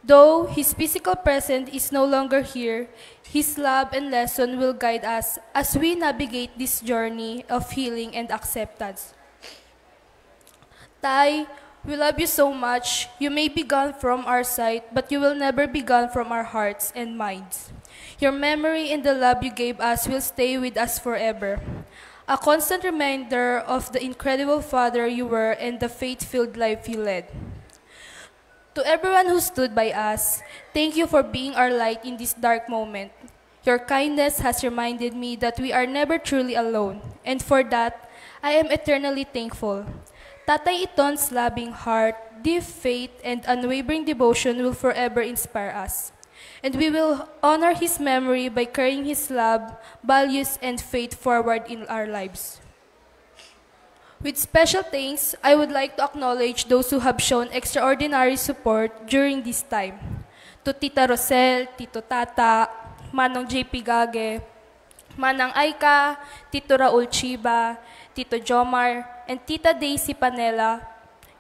Though his physical presence is no longer here, his love and lesson will guide us as we navigate this journey of healing and acceptance. Tay, we love you so much. You may be gone from our sight, but you will never be gone from our hearts and minds. Your memory and the love you gave us will stay with us forever. A constant reminder of the incredible father you were and the faith-filled life you led. To everyone who stood by us, thank you for being our light in this dark moment. Your kindness has reminded me that we are never truly alone, and for that, I am eternally thankful. Tatay Iton's loving heart, deep faith, and unwavering devotion will forever inspire us. And we will honor his memory by carrying his love, values, and faith forward in our lives. With special thanks, I would like to acknowledge those who have shown extraordinary support during this time. To Tita Rosel, Tito Tata, Manong JP Gage, Manang Aika, Tito Raul Chiba, Tito Jomar, and Tita Daisy Panela.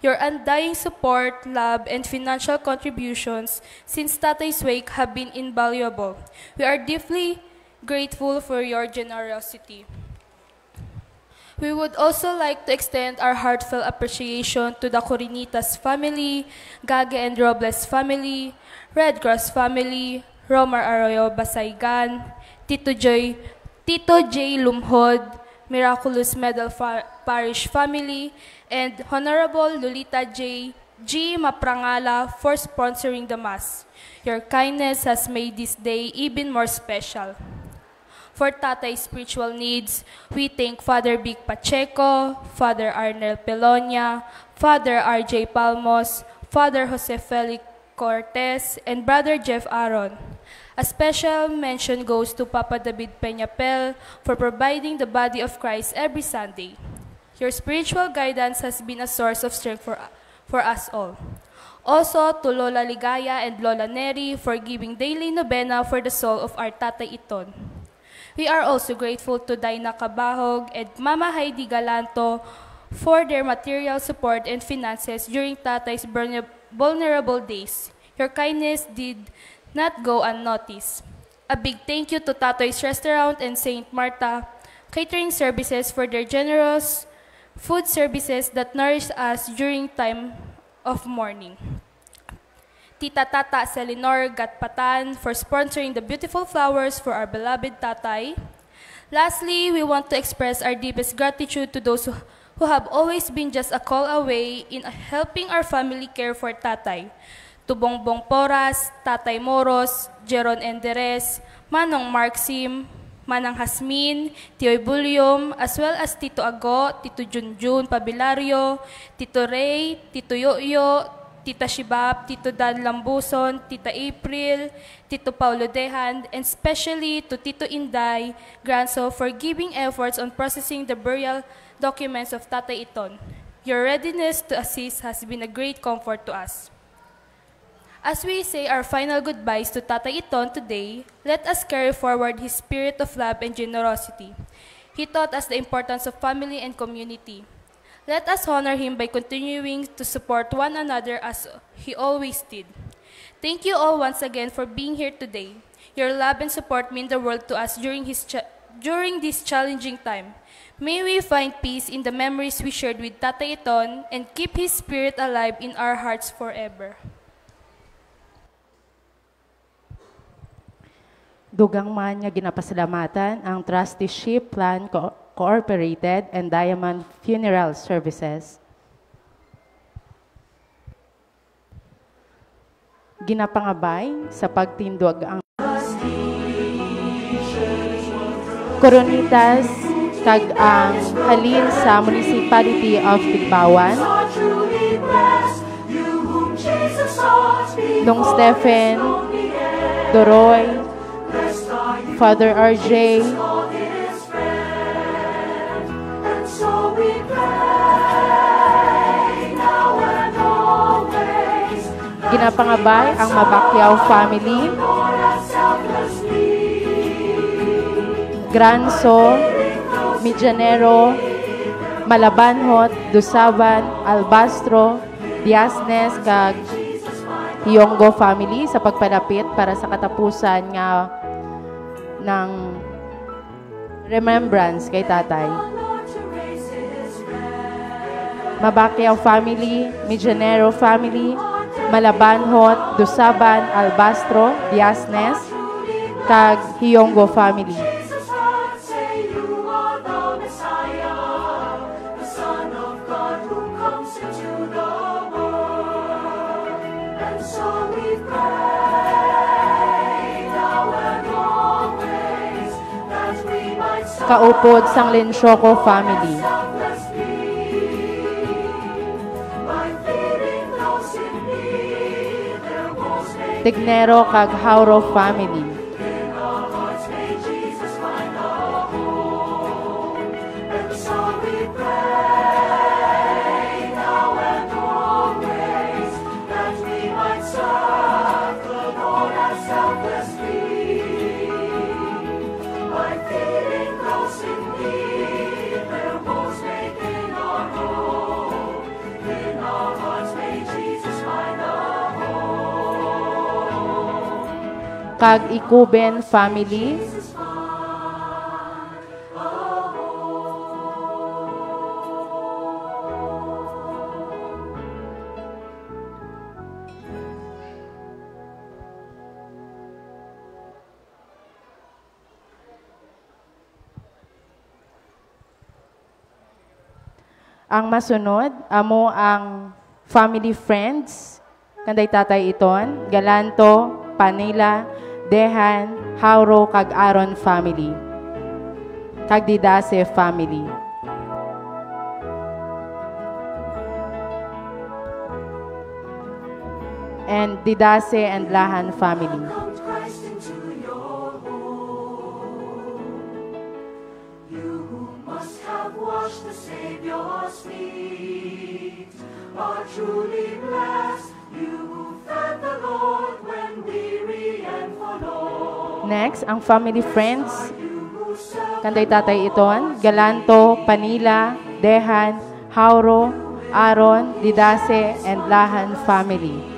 Your undying support, love, and financial contributions since Tatay's wake have been invaluable. We are deeply grateful for your generosity. We would also like to extend our heartfelt appreciation to the Corinitas family, Gage and Robles family, Red Cross family, Romar Arroyo Basaygan, Tito J. Lumhod, Miraculous Medal Parish family, and Honorable Lolita G. Maprangala for sponsoring the Mass. Your kindness has made this day even more special. For Tatay's spiritual needs, we thank Father Vic Pacheco, Father Arnel Pelonia, Father R.J. Palmos, Father Jose Felix Cortez, and Brother Jeff Aaron. A special mention goes to Papa David Peñapel for providing the body of Christ every Sunday. Your spiritual guidance has been a source of strength for us all. Also to Lola Ligaya and Lola Neri for giving daily novena for the soul of our Tatay Iton. We are also grateful to Daina Cabahog and Mama Heidi Galanto for their material support and finances during Tatay's vulnerable days. Your kindness did not go unnoticed. A big thank you to Tatay's Restaurant and St. Martha Catering Services for their generous food services that nourish us during time of mourning. Tita Tata Selinor Gatpatan for sponsoring the beautiful flowers for our beloved Tatay. Lastly, we want to express our deepest gratitude to those who have always been just a call away in helping our family care for Tatay. To Bongbong Poras, Tatay Moros, Jeron Enderes, Manong Marksim, Manang Hasmin, Tioy Bulyom, as well as Tito Ago, Tito Junjun Pabilario, Tito Ray, Tito Yoyo, Tita Shibab, Tito Dan Lambuson, Tita April, Tito Paulo Dehan, and especially to Tito Inday Granso for giving efforts on processing the burial documents of Tatay Iton. Your readiness to assist has been a great comfort to us. As we say our final goodbyes to Tatay Iton today, let us carry forward his spirit of love and generosity. He taught us the importance of family and community. Let us honor him by continuing to support one another as he always did. Thank you all once again for being here today. Your love and support mean the world to us during this challenging time. May we find peace in the memories we shared with Tatay Iton and keep his spirit alive in our hearts forever. Dugang man nga ginapasalamatan ang Trusteeship Plan Cooperated and Diamond Funeral Services. Ginapangabay sa pagtindog ang Coronitas kag ang halin sa Municipality of Tigbawan. Dong Stephen, Doroy, Father RJ, ginapangabay ang Mabakyaw family, Granso, Mijanero, Malabanhot, Dusaban, Albastro, Diasnes, kag Hiyonggo family sa pagpalapit para sa katapusan nga ng remembrance kay Tatay. Mabakyaw family, Mijanero family, Malabanhot, Dusaban, Albastro, Diasnes, kag Hiyonggo family. Kaupod sang Lensyoko family. Tignero kag Hauro family. So we pray. kag Ikuben family, ang masunod, amo ang family friends, kanday tatay iton, Galanto, Panila, Dehan, Hauro, kag Aron family. Kag Didase family. And Didase and Lahan family. Are truly blessed, you who fed the Lord when weary and forlorn. Next, ang family friends, kanday tatay iton, Galanto, Panila, Dehan, Hauro, Aron, Didase, and Lahan family.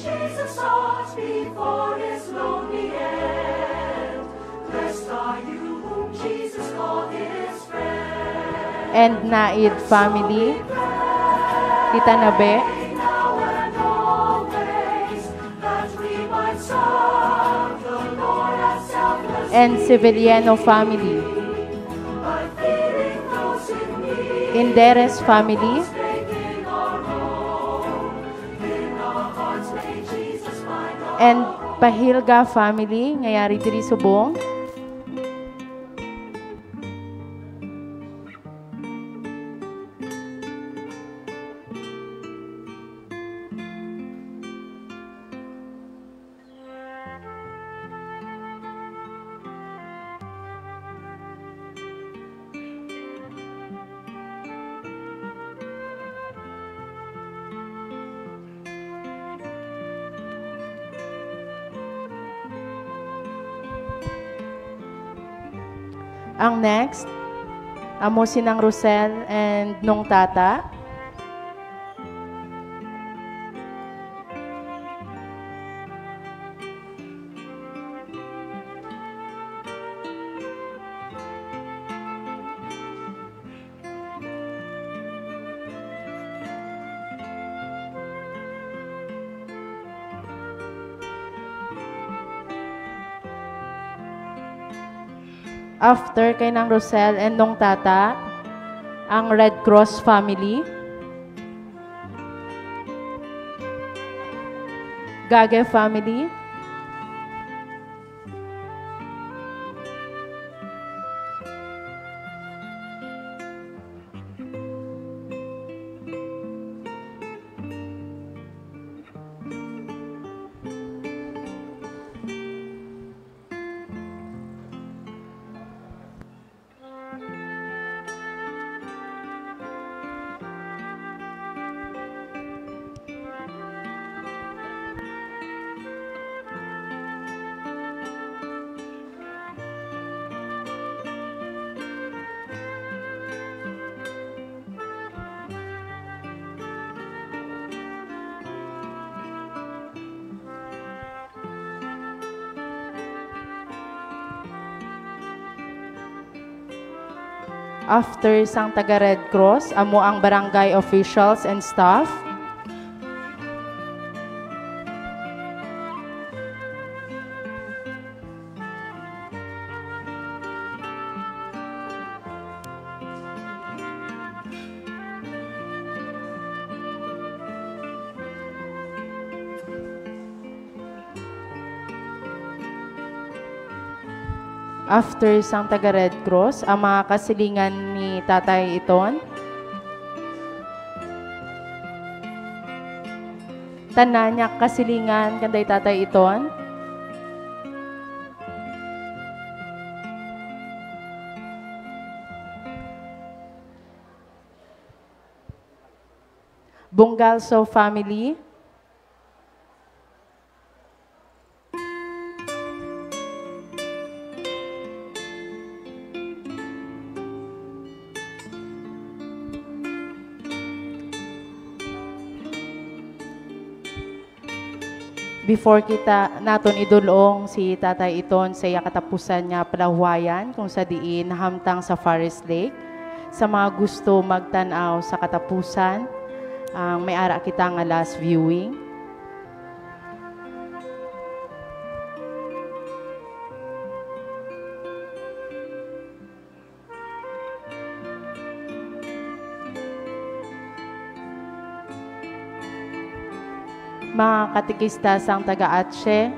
Jesus sought before his lonely end. Blessed are you whom Jesus called his friend. And Naid family, Tita Nabe, Now and always, that we might serve the Lord as selfless. and Civiliano family, By feeding those in need. Inderes family, Making our home. In our hearts may Jesus find our and Pahilga family, ngayari diri subong. Ang next, amo sinang Rosel and Nung Tata. After kay nang Rosel and Nung Tata, ang Red Cross family, Gage family, after sang taga Red Cross, amo ang barangay officials and staff, after sang taga Red Cross, ang mga kasilingan ni Tatay Iton, tananya kasilingan kanday Tatay Iton, Bungalso family, before kita naton idulong si Tatay Iton sa iya katapusan nga palahuayan kung sa diin nahamtang sa Forest Lake. Sa mga gusto magtanaw sa katapusan, may ara kita nga last viewing. Mga katikista sang taga-Atse,